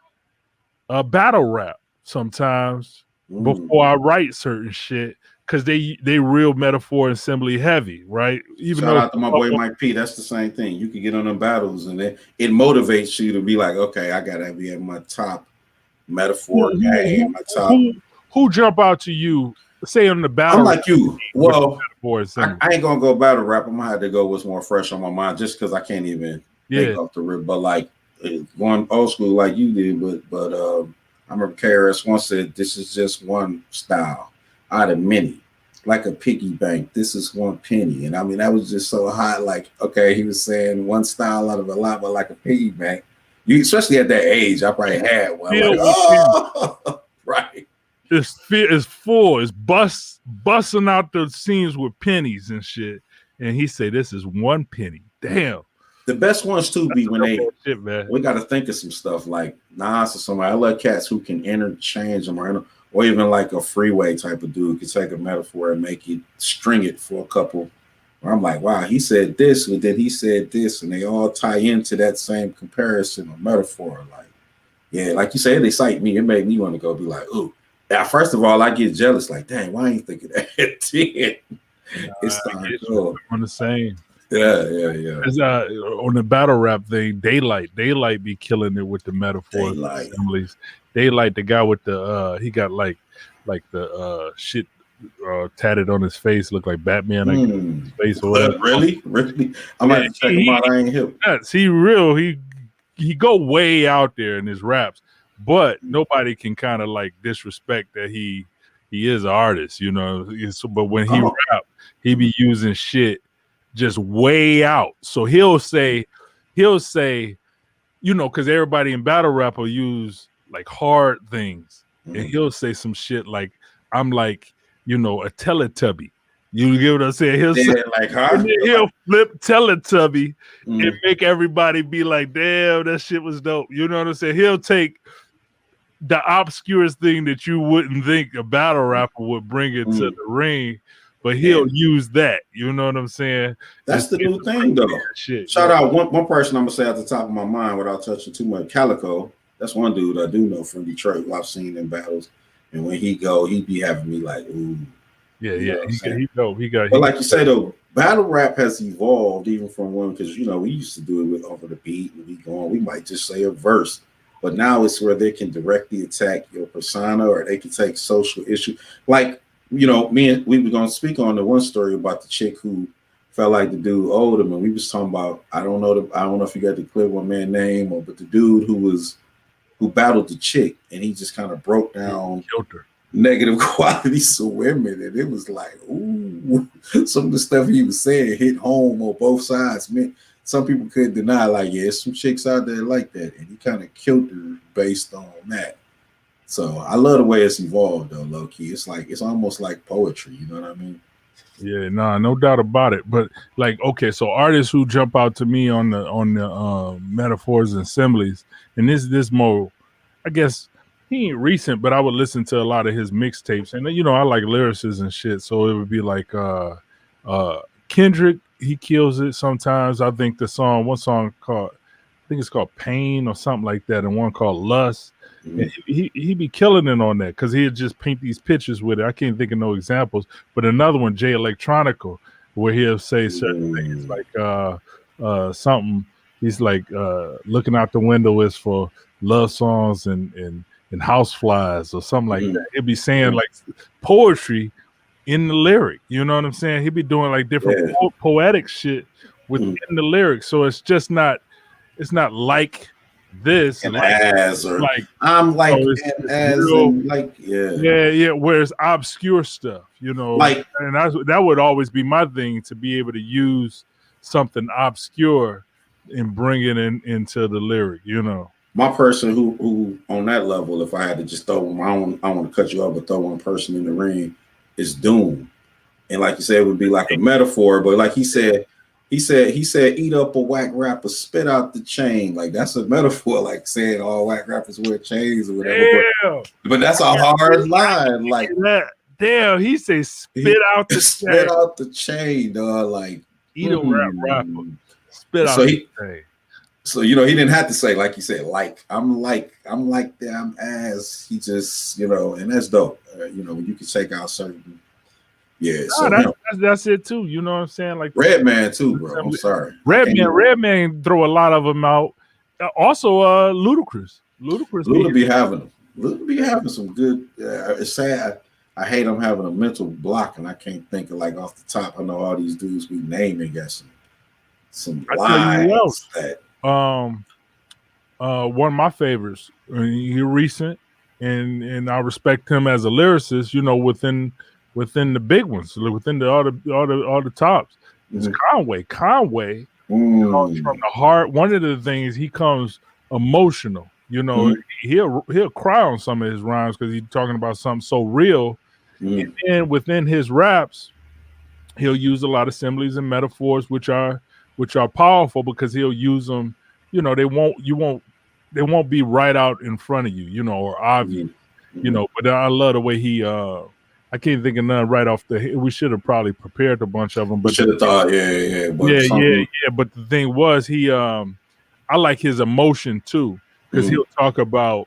a battle rap sometimes before I write certain shit, because they real metaphor and simile heavy, right? Even shout out to my boy Mike P. That's the same thing. You can get on them battles and it motivates you to be like, okay, I gotta be at my top metaphor game. My top. Who jump out to you? Say on the battle. I'm like you. Well, I ain't gonna go battle rap. I'm gonna have to go what's more fresh on my mind, just because I can't even think off the rip. But like going old school like you did, but I remember KRS once said, "This is just one style out of many, like a piggy bank. This is one penny." And I mean, that was just so hot. Like, okay, he was saying one style out of a lot, but like a piggy bank. You, especially at that age, I probably had one. Like, oh, right. It's full. It's busting out the scenes with pennies and shit. And he said, "This is one penny." Damn. The best ones too be when we got to think of some stuff like Nas or somebody. I love cats who can interchange them or even like a freeway type of dude could take a metaphor and make it string it for a couple. Where I'm like, wow, he said this, and then he said this, and they all tie into that same comparison or metaphor. Like, yeah, like you said, they excite me. It made me want to go be like, ooh. Now, first of all, I get jealous. Like, dang, why ain't thinking that? It's time cool. On the same. Yeah. On the battle rap thing, Daylight be killing it with the metaphors. Daylight, the guy with the he got like the shit tatted on his face, look like Batman. Like his face or whatever. Really? I'm gonna check him out. I ain't hip. Yes, he real. He go way out there in his raps, but nobody can kind of like disrespect that he is an artist, you know. But when he rap, he be using shit just way out. So he'll say, you know, because everybody in battle rap will use like hard things, and he'll say some shit like, "I'm like, you know, a Teletubby." You get what I'm saying? He'll say, like, huh? He'll flip Teletubby and make everybody be like, "Damn, that shit was dope." You know what I'm saying? He'll take the obscurest thing that you wouldn't think a battle rapper would bring it to the ring, but he'll use that. You know what I'm saying? That's the new thing, though. Shout out one person I'm gonna say at the top of my mind without touching too much. Calico. That's one dude I do know from Detroit who I've seen in battles, and when he be having me like, ooh. Yeah. He got. But like you say though, battle rap has evolved even from one, because you know we used to do it with over the beat and we might just say a verse. But now it's where they can directly attack your persona, or they can take social issue. Like, you know, we were gonna speak on the one story about the chick who felt like the dude owed him, and we was talking about I don't know if you got the clear one man name, but the dude who battled the chick, and he just kind of broke down negative qualities of women, and it was like, ooh, some of the stuff he was saying hit home on both sides, man. Some people couldn't deny, like, yeah, some chicks out there like that, and he kind of killed her based on that. So I love the way it's evolved, though, low key. It's like it's almost like poetry, you know what I mean? Yeah, no doubt about it. But like, okay, so artists who jump out to me on the metaphors and similes, and this more I guess he ain't recent, but I would listen to a lot of his mixtapes, and you know, I like lyricists and shit, so it would be like Kendrick. He kills it sometimes. I think one song called, I think it's called Pain or something like that, and one called Lust. And he be killing it on that because he'd just paint these pictures with it. I can't think of no examples, but another one, Jay Electronica, where he'll say certain things like something. He's like looking out the window is for love songs and houseflies or something like that. He'd be saying like poetry in the lyric. You know what I'm saying? He'd be doing like different poetic shit within the lyrics. So it's just not. It's not like this. And like, as or like I'm like it's as real, and like yeah. Whereas obscure stuff, you know, like and that would always be my thing, to be able to use something obscure and bring it into the lyric, you know. My person who on that level, if I had to just throw one, I don't want to cut you off, but throw one person in the ring, is Doom. And like you said, it would be like a metaphor, but like he said, eat up a whack rapper, spit out the chain. Like that's a metaphor, like saying all whack rappers wear chains or whatever. But that's a hard line. Like damn, he say spit out the chain, dog. Like eat a rapper, spit out the chain. So you know, he didn't have to say, like you said, I'm damn ass. He just, you know, and that's dope. You know, when you can take out certain. Yeah, so that's it too. You know what I'm saying? Like Redman too, bro. I'm sorry. Redman throw a lot of them out. Also, Ludacris be having some good. It's sad. I hate him having a mental block, and I can't think of like off the top. I know all these dudes be naming, got some lines that. One of my favorites. He recent, and I respect him as a lyricist. You know, within the big ones, within all the tops. It's Conway. Conway comes from the heart. One of the things, he comes emotional. You know, he'll cry on some of his rhymes because he's talking about something so real. And then within his raps, he'll use a lot of similes and metaphors, which are powerful because he'll use them. You know, they won't be right out in front of you. You know, or obvious. You know, but I love the way he. I can't think of none right off the head. We should have probably prepared a bunch of them. But should have thought, But the thing was, he, I like his emotion too, because he'll talk about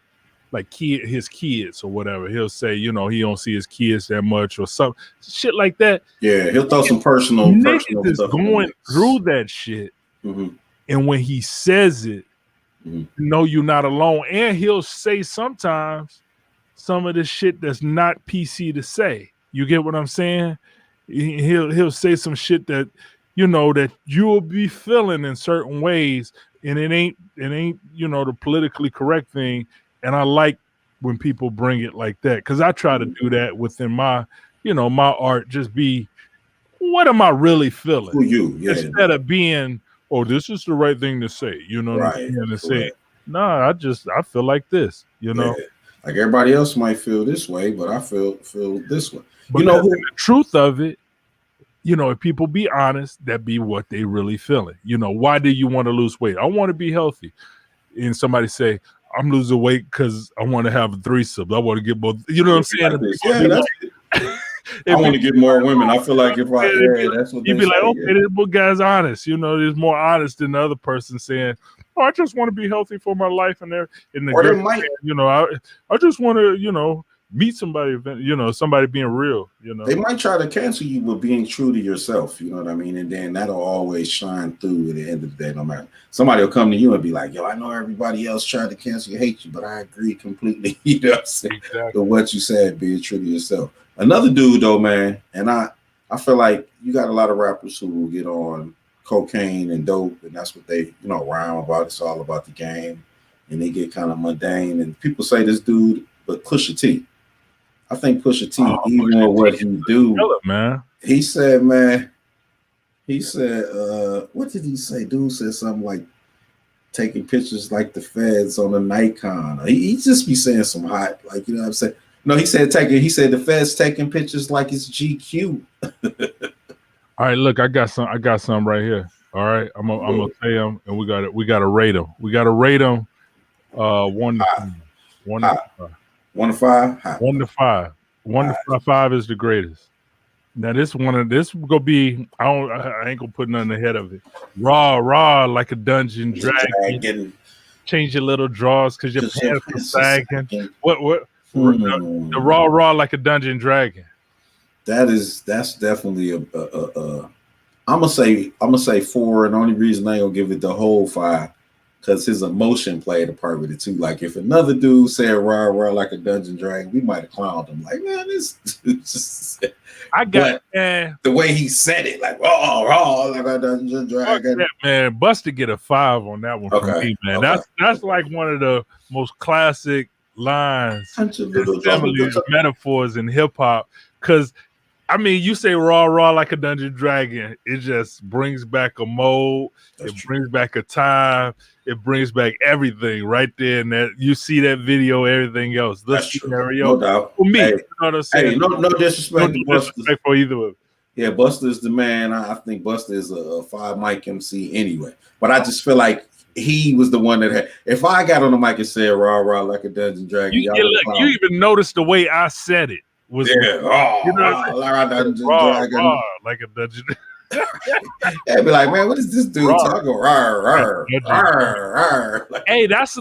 like his kids or whatever. He'll say, you know, he don't see his kids that much or some shit like that. Yeah, he'll throw some personal stuff. Going through that shit, and when he says it, you know, you're not alone. And he'll say sometimes some of the shit that's not PC to say. You get what I'm saying? He'll say some shit that, you know, that you'll be feeling in certain ways, and it ain't you know, the politically correct thing. And I like when people bring it like that, because I try to do that within my, you know, my art. Just be, what am I really feeling? Who you? Yeah, instead of being, oh, this is the right thing to say. You know what I'm saying? To say, nah, I feel like this. You know. Yeah. Like everybody else might feel this way, but I feel this way. But you know, the truth of it, you know, if people be honest, that be what they really feeling. You know, why do you want to lose weight? I want to be healthy. And somebody say, I'm losing weight because I want to have a threesome. I want to get both. You know what I'm saying? I want to get more women. I feel like if that's what you'd be like, okay, this book guy's honest. You know, there's more honest than the other person saying, oh, I just want to be healthy for my life, and you know, I just want to, you know, meet somebody, you know, somebody being real. You know, they might try to cancel you with being true to yourself. You know what I mean? And then that'll always shine through at the end of the day. No matter, somebody will come to you and be like, yo, I know everybody else tried to cancel you, hate you, but I agree completely. You know what I'm saying? Exactly. With what you said, being true to yourself. Another dude though, man, and I feel like you got a lot of rappers who will get on cocaine and dope, and that's what they, you know, rhyme about. It's all about the game, and they get kind of mundane. And people say this dude, but Pusha T. I think Pusha T, even with what he do, man. He said, what did he say? Dude said something like taking pictures like the feds on a Nikon. He just be saying some hot, like, you know what I'm saying? No, he said the feds taking pictures like it's GQ. All right, look, I got some right here. All right, I'm gonna say them, and we gotta rate them. We gotta rate them 1 to 10. 1 to 5. 1 to 5. High. 1 to 5. 1 to 5 is the greatest. Now this gonna be. I ain't gonna put nothing ahead of it. Raw like a dungeon dragon. Change your little drawers because your pants are sagging. What? The raw like a dungeon dragon. That's definitely a I'm gonna say 4, and the only reason I ain't gonna give it the whole 5 because his emotion played a part with it too. Like if another dude said raw like a dungeon dragon, we might have clowned him. Like, man, this just, I got the way he said it, like raw like a dungeon dragon. Man, Buster get a 5 on that one for me, man. That's like one of the most classic lines, metaphors in hip hop. Because I mean, you say raw like a dungeon dragon, it just brings back a mode. Brings back a time. It brings back everything right there. And that you see that video, everything else. This scenario, no doubt. For me, hey, you know what I'm saying? Hey, no disrespect to Buster. For either of them. Yeah, Buster is the man. I think Buster is a 5 mic MC anyway. But I just feel like he was the one that had. If I got on the mic and said raw like a dungeon dragon, you even noticed the way I said it. Was raw like a dungeon. They'd be like, man, what is this dude talking? Hey, that's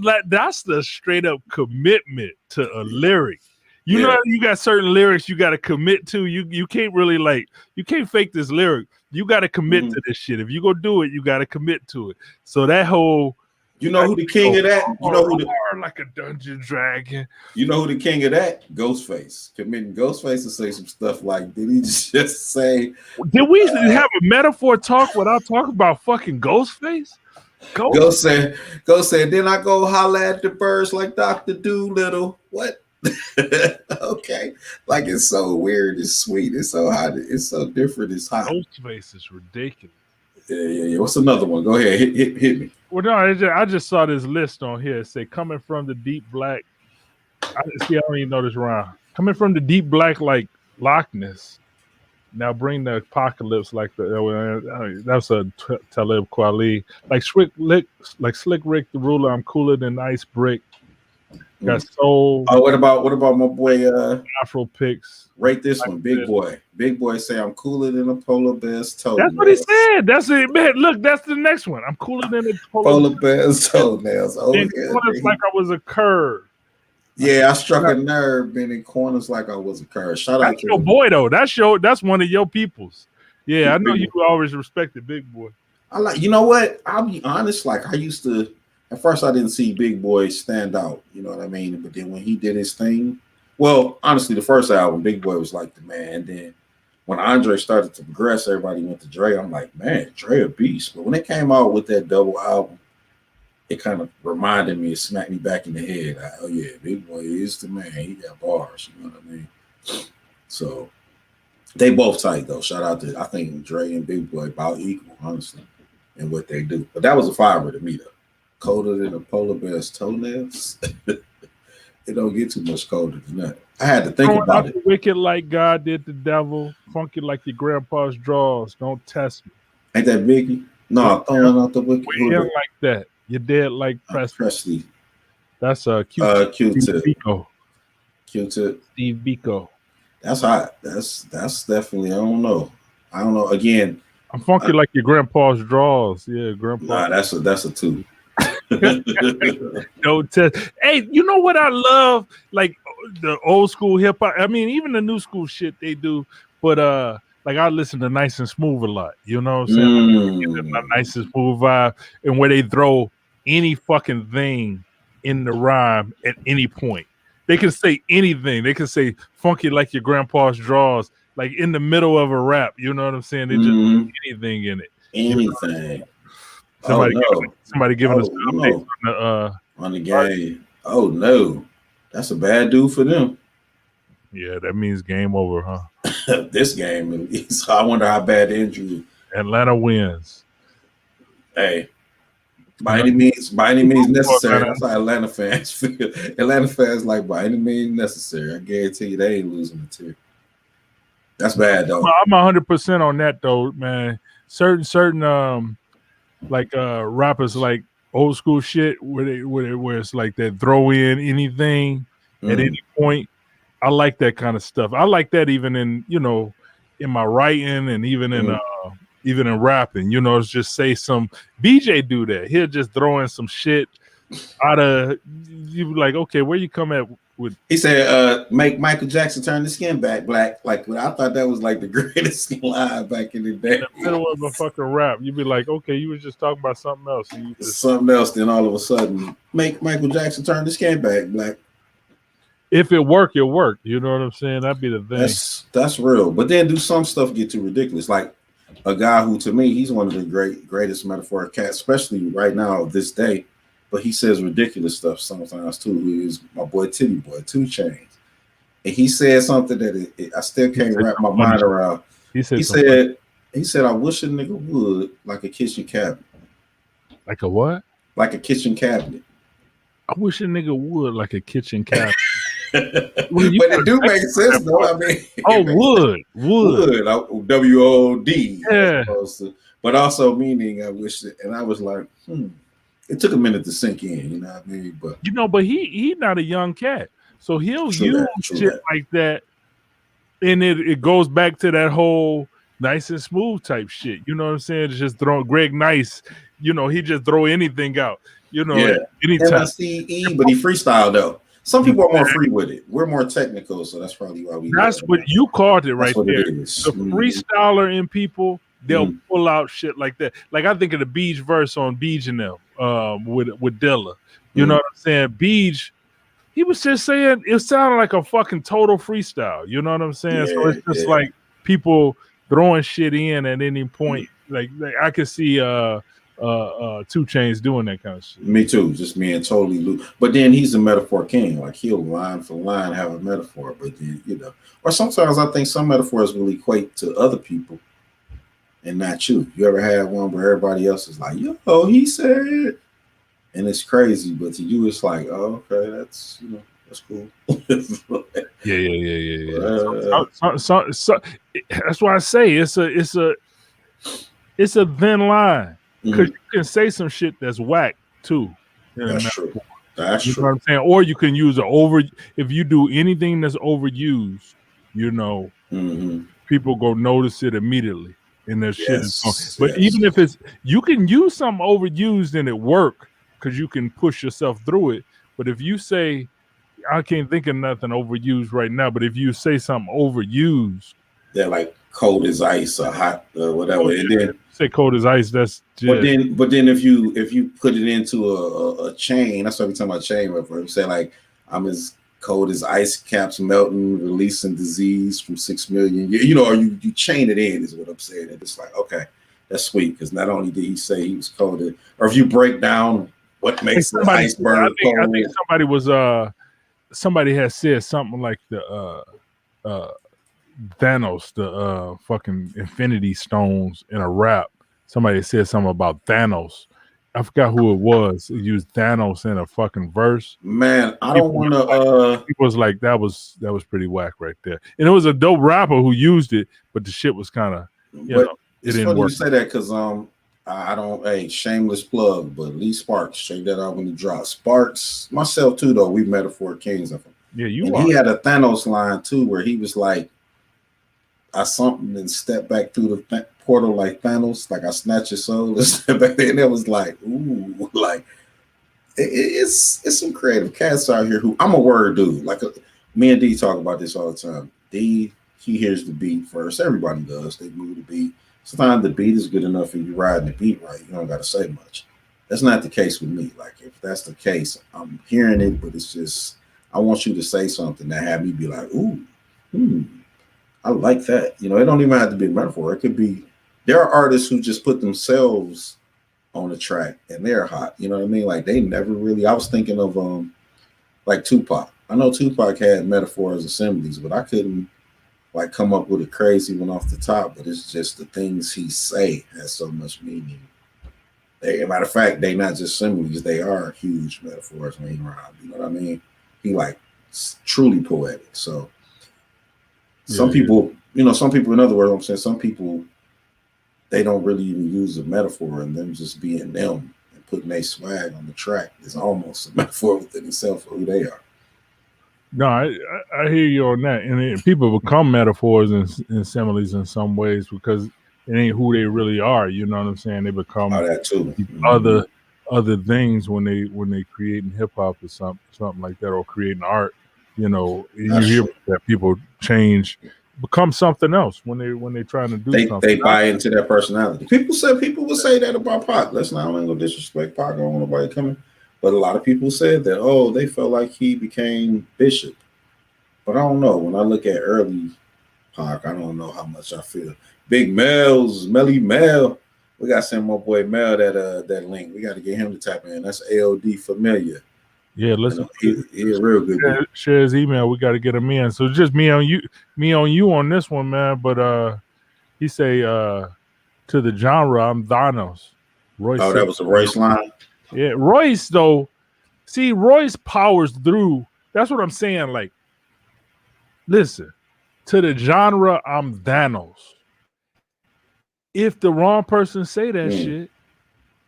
the straight up commitment to a lyric. You know, you got certain lyrics you got to commit to. You can't really you can't fake this lyric. You got to commit to this shit. If you go do it, you got to commit to it. So that whole. You know who the king of that? You know who like a dungeon dragon. You know who the king of that? Ghostface. Committing Ghostface to say some stuff like, did he just say? Did we have a metaphor talk without talking about fucking Ghostface? Ghost said, then I go holla at the birds like Dr. Doolittle. What? Okay. Like it's so weird, it's sweet, it's so hot, it's so different, it's hot. Ghostface is ridiculous. Yeah. What's another one? Go ahead, hit me. Well, no, I just saw this list on here. It say coming from the deep black. I don't even know this rhyme. Coming from the deep black like Loch Ness. Now bring the apocalypse like that's a Talib Kweli. Like Slick Rick the Ruler. I'm cooler than Ice Brick. Got soul. Oh, what about my boy Afro Picks? Rate this one, Big Boy. Big Boy say I'm cooler than a polar bear's toenails. That's what he said. That's it, man. Look, that's the next one. I'm cooler than a polar bear's toenails. Oh, yeah, like I was a curve. Yeah, I struck a nerve bending corners like I was a curve. Shout out to your boy though. That's one of your peoples. Yeah, I know you always respected Big Boy. You know what? I'll be honest. Like I used to. At first, I didn't see Big Boy stand out. You know what I mean? But then when he did his thing, well, honestly, the first album, Big Boy was like the man. And then when Andre started to progress, everybody went to Dre. I'm like, man, Dre a beast. But when it came out with that double album, it kind of reminded me, it smacked me back in the head. Oh yeah, Big Boy is the man. He got bars. You know what I mean? So they both tight though. Shout out to I think Dre and Big Boy about equal, honestly, in what they do. But that was a fiver to me though. Colder than a polar bear's toenails. It don't get too much colder than that. I had to think about it. Wicked like God did the devil, funky like your grandpa's drawers. Don't test me. Ain't that Biggie? No, throwing out the wicked. We like that. You're dead like Presley. That's a Q-Tip. Q-Tip. Steve Biko. That's hot. That's definitely. I don't know. Again, I'm funky like your grandpa's drawers. Yeah, grandpa. Nah, that's a 2. Don't test. Hey, you know what I love? Like the old school hip hop. I mean, even the new school shit they do. But like I listen to Nice and Smooth a lot. You know what I'm saying? Like, Nice and Smooth vibe, and where they throw any fucking thing in the rhyme at any point. They can say anything. They can say funky like your grandpa's drawers, like in the middle of a rap. You know what I'm saying? They just put anything in it. Anything. Somebody giving us an update on the game. Oh no, that's a bad dude for them. Yeah, that means game over, huh? This game. So I wonder how bad the injury. Atlanta wins. Hey, by any means necessary. That's how Atlanta fans feel. Atlanta fans like by any means necessary. I guarantee you they ain't losing the tier. That's bad though. I'm 100% on that though, man. Certain like rappers like old school shit where it's like that throw in anything at any point. I like that kind of stuff. I like that even in, in my writing and even in rapping, it's just say some BJ do that. He'll just throw in some shit out of you like, okay, where you come at with he said make Michael Jackson turn the skin back black. Like I thought that was like the greatest line back in the day. In the middle of a fucking rap, you'd be like, okay, you was just talking about something else. And you just, something else, then all of a sudden make Michael Jackson turn the skin back black. If it worked, it worked. You know what I'm saying? That'd be the thing. That's real. But then do some stuff get too ridiculous? Like a guy who, to me, he's one of the greatest metaphoric cats, especially right now, this day. But he says ridiculous stuff sometimes too. He is my boy Titty Boy, 2 Chainz. And he said something that I still can't wrap my mind around. He said, I wish a nigga would like a kitchen cabinet. Like a what? Like a kitchen cabinet. I wish a nigga would like a kitchen cabinet. But it do make sense though. I mean, would WOD. Yeah. But also meaning I wish it, and I was like, It took a minute to sink in, you know what I mean? But but he not a young cat, so he'll use shit like that, and it goes back to that whole nice and smooth type shit. You know what I'm saying? It's just throw Greg Nice. He just throw anything out. Anytime. MCE, but he freestyle though. Some people are more free with it. We're more technical, so that's probably why we. That's what you called it right there. The Mm-hmm. freestyler in people, they'll pull out shit like that. Like I think of the Beach verse on Beach and them with Dilla. You know what I'm saying? Beach, he was just saying it sounded like a fucking total freestyle. You know what I'm saying? Yeah, so it's just like people throwing shit in at any point. Like I could see 2 Chainz doing that kind of shit. Me too, just being totally loose. But then he's a metaphor king. Like he'll line for line have a metaphor, but then or sometimes I think some metaphors will equate to other people and not you. You ever had one where everybody else is like, yo, he said, and it's crazy, but to you it's like, oh, okay, that's that's cool. Yeah. So that's why I say it's a thin line. Because you can say some shit that's whack too. That's true. That's true. Know what I'm saying? Or you can use if you do anything that's overused, people go notice it immediately. And their shit is gone. But even if you can use something overused and it work because you can push yourself through it. But if you say, I can't think of nothing overused right now, but if you say something overused, they're like cold as ice or hot or whatever. And then say cold as ice, that's just... but then if you put it into a chain, that's what we're talking about chain reference. You say like I'm as cold as ice caps melting, releasing disease from 6 million. Or you chain it in is what I'm saying. And it's like, okay, that's sweet because not only did he say he was cold, or if you break down what makes the iceberg cold. I think somebody has said something like the Thanos, the fucking Infinity Stones in a rap. Somebody said something about Thanos. I forgot who it was. He used Thanos in a fucking verse. Man, I don't want to. It was like that was pretty whack right there. And it was a dope rapper who used it, but the shit was kind of it didn't work. You say that because I don't. Hey, shameless plug, but Lee Sparks, check that out when he drops. Sparks, myself too though. We metaphor kings of him. Yeah, He had a Thanos line too where he was like, I something and step back through the portal like Thanos, like I snatch your soul and step back there. And it was like, ooh, like it's some creative cats out here who I'm a word dude. Like me and D talk about this all the time. D, he hears the beat first. Everybody does. They move the beat. Sometimes the beat is good enough and you ride the beat right. You don't got to say much. That's not the case with me. Like if that's the case, I'm hearing it, but it's just I want you to say something that have me be like, ooh, I like that. It don't even have to be a metaphor. It could be, there are artists who just put themselves on the track and they're hot. You know what I mean? Like they never really, I was thinking of like Tupac. I know Tupac had metaphors and similes, but I couldn't like come up with a crazy one off the top, but it's just the things he say has so much meaning. Matter of fact, they not just similes, they are huge metaphors when he rhyme. You know what I mean? He like truly poetic. So some people, some people, in other words, some people, they don't really even use a metaphor and them just being them and putting their swag on the track is almost a metaphor within itself for who they are. No, I hear you on that, and people become metaphors and similes in some ways because it ain't who they really are. You know what I'm saying? They become that too. Other things when they creating hip hop or something like that, or creating art. You know, you hear that people change, become something else when they're trying to do something. They buy into their personality. People will say that about Pac. Let's not go disrespect Pac. I don't want nobody coming. But a lot of people said that, oh, they felt like he became Bishop. But I don't know. When I look at early Pac, I don't know how much I feel. Big Melly Mel. We got to send my boy Mel that link. We got to get him to tap in. That's AOD Familiar. Yeah, listen. He's a real good. Share his email. We got to get him in. So just me on you on this one, man. But he say to the genre, I'm Thanos. Royce that was a Royce line. Yeah, Royce though. See, Royce powers through. That's what I'm saying. Like, listen, to the genre, I'm Thanos. If the wrong person say that shit,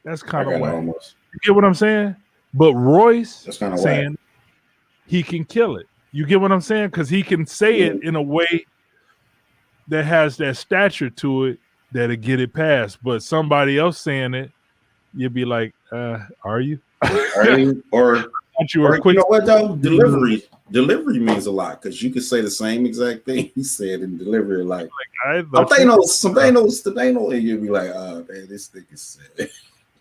that's kind of whack. You get what I'm saying? But Royce saying he can kill it. You get what I'm saying? Because he can say it in a way that has that stature to it that'll get it past. But somebody else saying it, you'd be like, are you? Are you? Or you know what though? Delivery means a lot because you could say the same exact thing he said in delivery. Like some Thanos, and you'd be like, oh man, this thing is sad.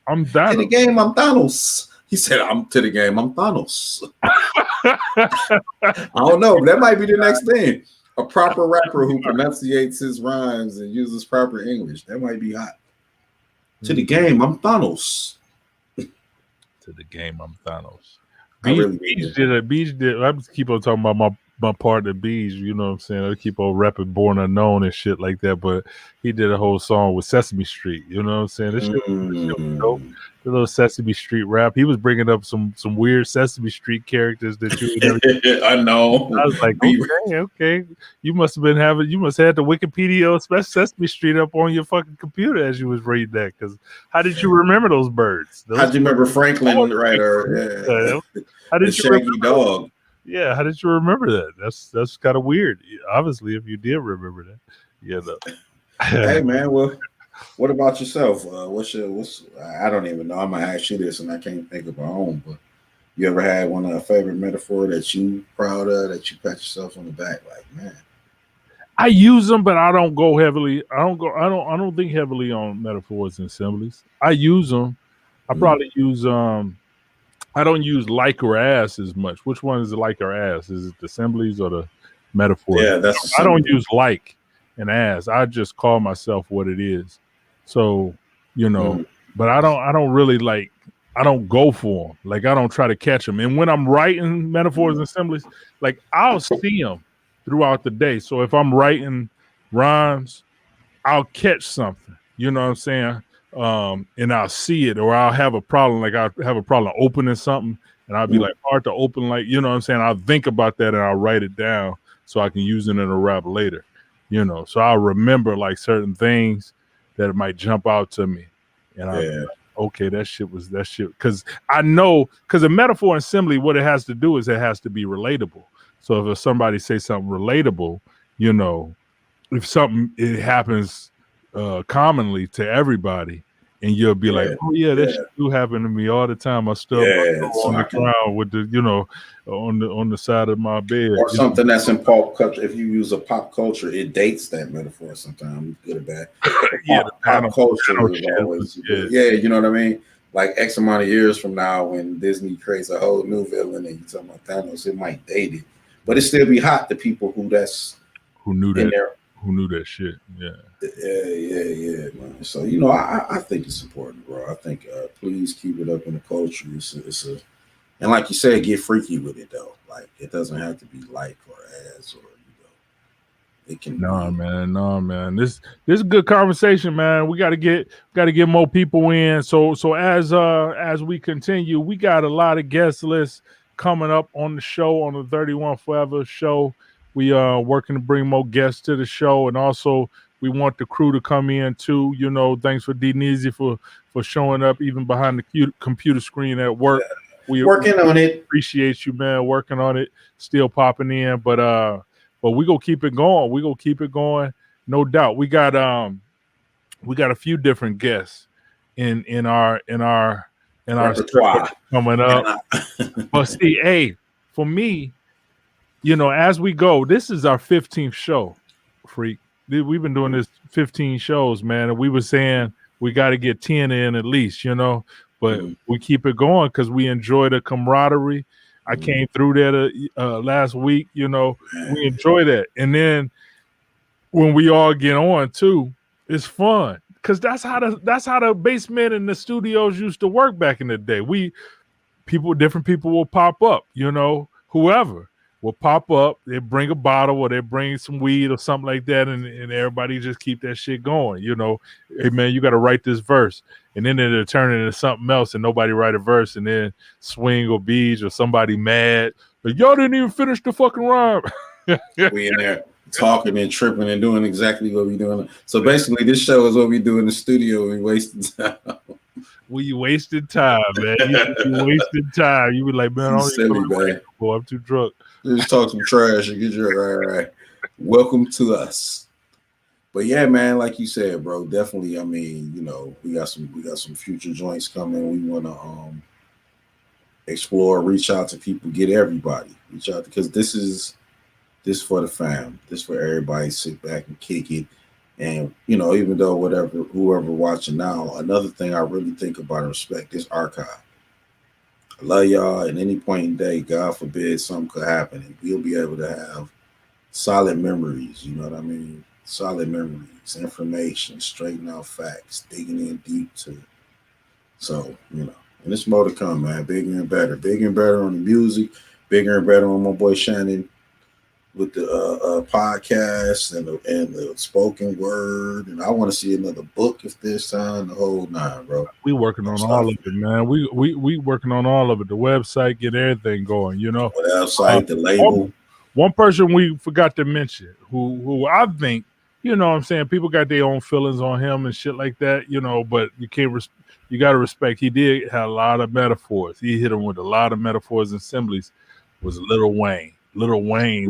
I'm Thanos. To the game, I'm Thanos. He said, I'm to the game, I'm Thanos. I don't know. That might be the next thing. A proper rapper who pronunciates his rhymes and uses proper English. That might be hot. To the game, I'm Thanos. To the game, I'm Thanos. Beach did. I keep on talking about my partner Beach. You know what I'm saying? I keep on rapping Born Unknown and shit like that. But he did a whole song with Sesame Street. You know what I'm saying? This shit was dope. The little Sesame Street rap. He was bringing up some weird Sesame Street characters that you never. I know. I was like, okay. You must have had the Wikipedia Sesame Street up on your fucking computer as you was reading that. Because how did you remember those birds? How did you remember Franklin, right? Or how did you Shaggy Dog? Yeah, how did you remember that? That's kind of weird. Obviously, if you did remember that, yeah. Hey man, well, what about yourself? What's I don't even know. I'm gonna ask you this, and I can't think of my own. But you ever had a favorite metaphor that you proud of, that you pat yourself on the back, like, man? I use them, but I don't go heavily. I don't think heavily on metaphors and similes. I use them. I probably use I don't use like or as as much. Which one is the like or as? Is it the similes or the metaphors? Yeah, I don't use like and as. I just call myself what it is. So, but I don't really like. I don't go for them. Like, I don't try to catch them. And when I'm writing metaphors and similes, like, I'll see them throughout the day. So if I'm writing rhymes, I'll catch something. You know what I'm saying? And I'll see it, or I'll have a problem. Like, I'll have a problem opening something, and I'll be like, hard to open. Like, you know what I'm saying? I'll think about that, and I'll write it down so I can use it in a rap later. So I'll remember like certain things that might jump out to me, and I'll be like, okay, that shit. Because I know, because a metaphor and simile, what it has to do is it has to be relatable. So if somebody say something relatable, if something it happens commonly to everybody, and you'll be like, oh yeah, that shit do happen to me all the time. I still on the ground with the on the side of my bed, or something that's in pop culture. If you use a pop culture, it dates that metaphor sometimes, good or bad. Pop culture is always you know what I mean. Like X amount of years from now, when Disney creates a whole new villain and you talking about Thanos, it might date it, but it still be hot to people who knew that shit. Yeah, man. So I think it's important, bro. I think please keep it up in the culture. It's a, and like you said, get freaky with it though. Like, it doesn't have to be like or as, or it can. No, man. This is a good conversation, man. We got to get more people in. So as we continue, we got a lot of guest lists coming up on the show, on the 31 Forever show. We are working to bring more guests to the show, and also We want the crew to come in too. You know, thanks for D Neezy for showing up even behind the computer screen at work. We working on it. Appreciate you, man, working on it, still popping in. But we gonna keep it going. We gonna keep it going, no doubt. We got a few different guests in our repertoire coming up. But see, hey, for me, you know, as we go, this is our 15th show, Freak. We've been doing this 15 shows, man, and we were saying we got to get 10 in at least, you know, but we keep it going because we enjoy the camaraderie. I came through that last week, you know, we enjoy that. And then when we all get on too, it's fun because that's how the basement and the studios used to work back in the day. Different people will pop up, you know, whoever will pop up, they bring a bottle or they bring some weed or something like that, and everybody just keep that shit going, you know. Hey man, you got to write this verse, and then it'll turn into something else, and nobody write a verse, and then Swing or Beach or somebody mad, but y'all didn't even finish the fucking rhyme. We in there talking and tripping and doing exactly what we doing. So basically, this show is what we do in the studio. We wasting time. We wasted time, man. You wasted time. You be like, man, I'm too drunk. Just talk some trash and get your all right. Welcome to us. But yeah, man, like you said, bro, definitely. I mean, you know, we got some future joints coming. We want to explore, reach out to people, get everybody, reach out because this for the fam. This for everybody. Sit back and kick it. And you know, even though whoever watching now, another thing I really think about and respect is archive. I love y'all. At any point in the day, God forbid something could happen, and we'll be able to have solid memories. You know what I mean? Solid memories, information, straighten out facts, digging in deep to. So you know, and it's more to come, man. Bigger and better on the music, bigger and better on my boy Shannon with the podcast and the spoken word, and I want to see another book if this time, the whole nine, bro. We working on all of it, man. We working on all of it. The website, get everything going, you know. The website, the label. One person we forgot to mention, who I think, you know what I'm saying, people got their own feelings on him and shit like that, you know, but you got to respect, he did have a lot of metaphors. He hit him with a lot of metaphors and similes, was Lil Wayne. Lil Wayne.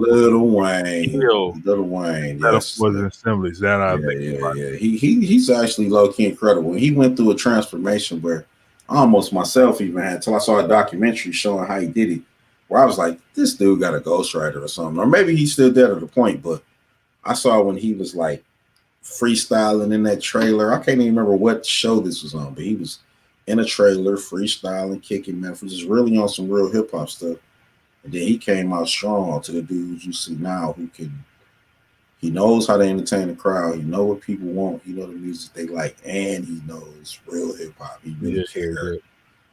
Yes. Was assemblies that I think. Yeah. He's actually low key incredible. He went through a transformation where almost myself even had till I saw a documentary showing how he did it, where I was like, this dude got a ghostwriter or something, or maybe he's still dead at the point. But I saw when he was like freestyling in that trailer. I can't even remember what show this was on, but he was in a trailer freestyling, kicking metaphors, just really on some real hip hop stuff. And then he came out strong to the dudes you see now he knows how to entertain the crowd. He know what people want. He know the music they like, and he knows real hip hop. He really cares.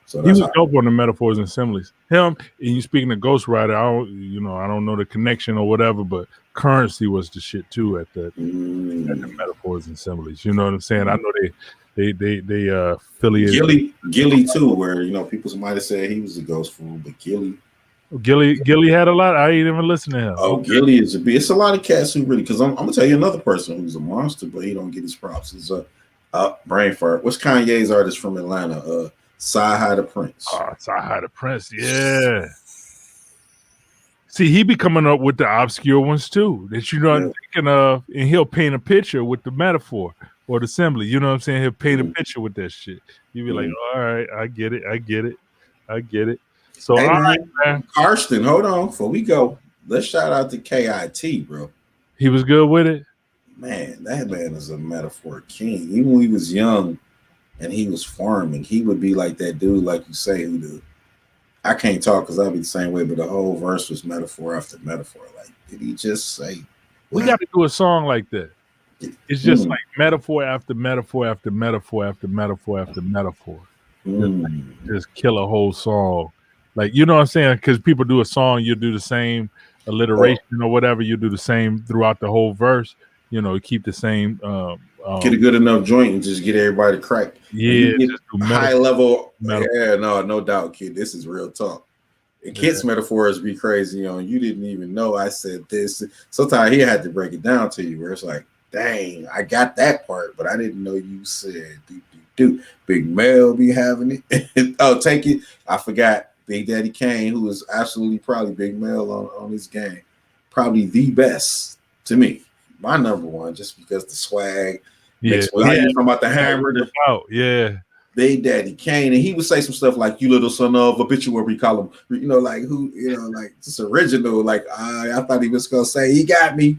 So he was dope on the metaphors and similes. Him, and you speaking of Ghostwriter, I don't know the connection or whatever, but Currency was the shit too at the metaphors and similes. You know what I'm saying? I know they affiliated Gilly too, where you know people might have said he was a ghost fool, but Gilly had a lot. I ain't even listened to him. Oh, Gilly is it's a lot of cats who really, because I'm gonna tell you another person who's a monster, but he don't get his props. It's brain fart. What's Kanye's artist from Atlanta? Sci-Hi the Prince. Sci-Hi the Prince, yeah. See, he be coming up with the obscure ones too that you're not thinking of, and he'll paint a picture with the metaphor or the simile. You know what I'm saying? He'll paint a picture with that shit. You be like, all right, I get it. So, hey, all right, man. Karsten, hold on before we go. Let's shout out to KIT, bro. He was good with it. Man, that man is a metaphor king. Even when he was young and he was farming, he would be like that dude, like you say, I can't talk because I'll be the same way, but the whole verse was metaphor after metaphor. Like, did he just say? We got to do a song like that. It's just like metaphor after metaphor after metaphor after metaphor after metaphor. Just kill a whole song. Like, you know what I'm saying? Because people do a song, you do the same alliteration or whatever. You do the same throughout the whole verse. You know, keep the same. Get a good enough joint and just get everybody to crack. Yeah, high level. Yeah, no doubt, kid. This is real talk. And Kid's metaphors be crazy on. You didn't even know I said this. Sometimes he had to break it down to you, where it's like, dang, I got that part, but I didn't know you said do. Big Mel be having it. Oh, take it. I forgot Big Daddy Kane, who is absolutely probably Big Mel on his game. Probably the best to me. My number one, just because the swag. Yeah. Well, you talking about the hammer. Yeah. Big Daddy Kane, and he would say some stuff like "you little son of obituary column," like who, like just original. Like I thought he was gonna say he got me.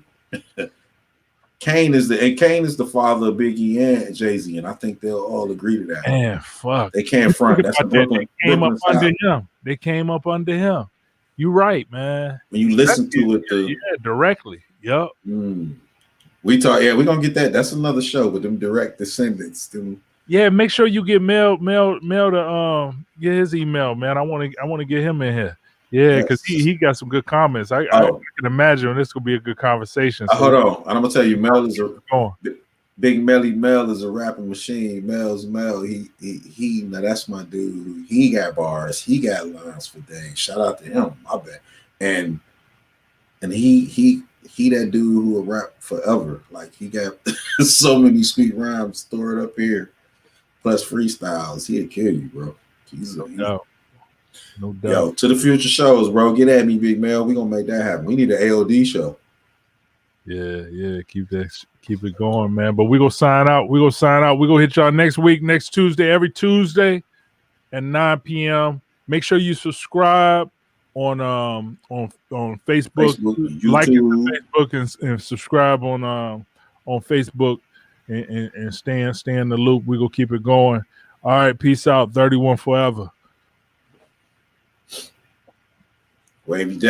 Kane is the father of Biggie and Jay-Z, and I think they'll all agree to that. Man, fuck, they can't front. That's a Brooklyn. They came up under him. They came up under him. You right, man. When you listen to it, directly. Yep. We talk. Yeah, we're gonna get that. That's another show with them direct descendants. Yeah, make sure you get Mel to get his email, man. I want to get him in here. Yeah, because he got some good comments. I can imagine this will be a good conversation. So hold on, and I'm gonna tell you, Mel is Big Melly Mel is a rapping machine. Mel's Mel. He now that's my dude. He got bars. He got lines for days. Shout out to him. I bet. And he that dude who will rap forever. Like he got so many sweet rhymes stored up here. Plus freestyles, he'll kill you, bro. No doubt. Yo, to the future shows, bro. Get at me, Big Mel. We gonna make that happen. We need an AOD show. Yeah. Keep it going, man. But we gonna sign out. We gonna hit y'all next week, next Tuesday, every Tuesday at 9 p.m. Make sure you subscribe on Facebook, YouTube. like it on Facebook and subscribe on Facebook. And stay in the loop. We're gonna keep it going. All right, peace out. 31 forever. Wavy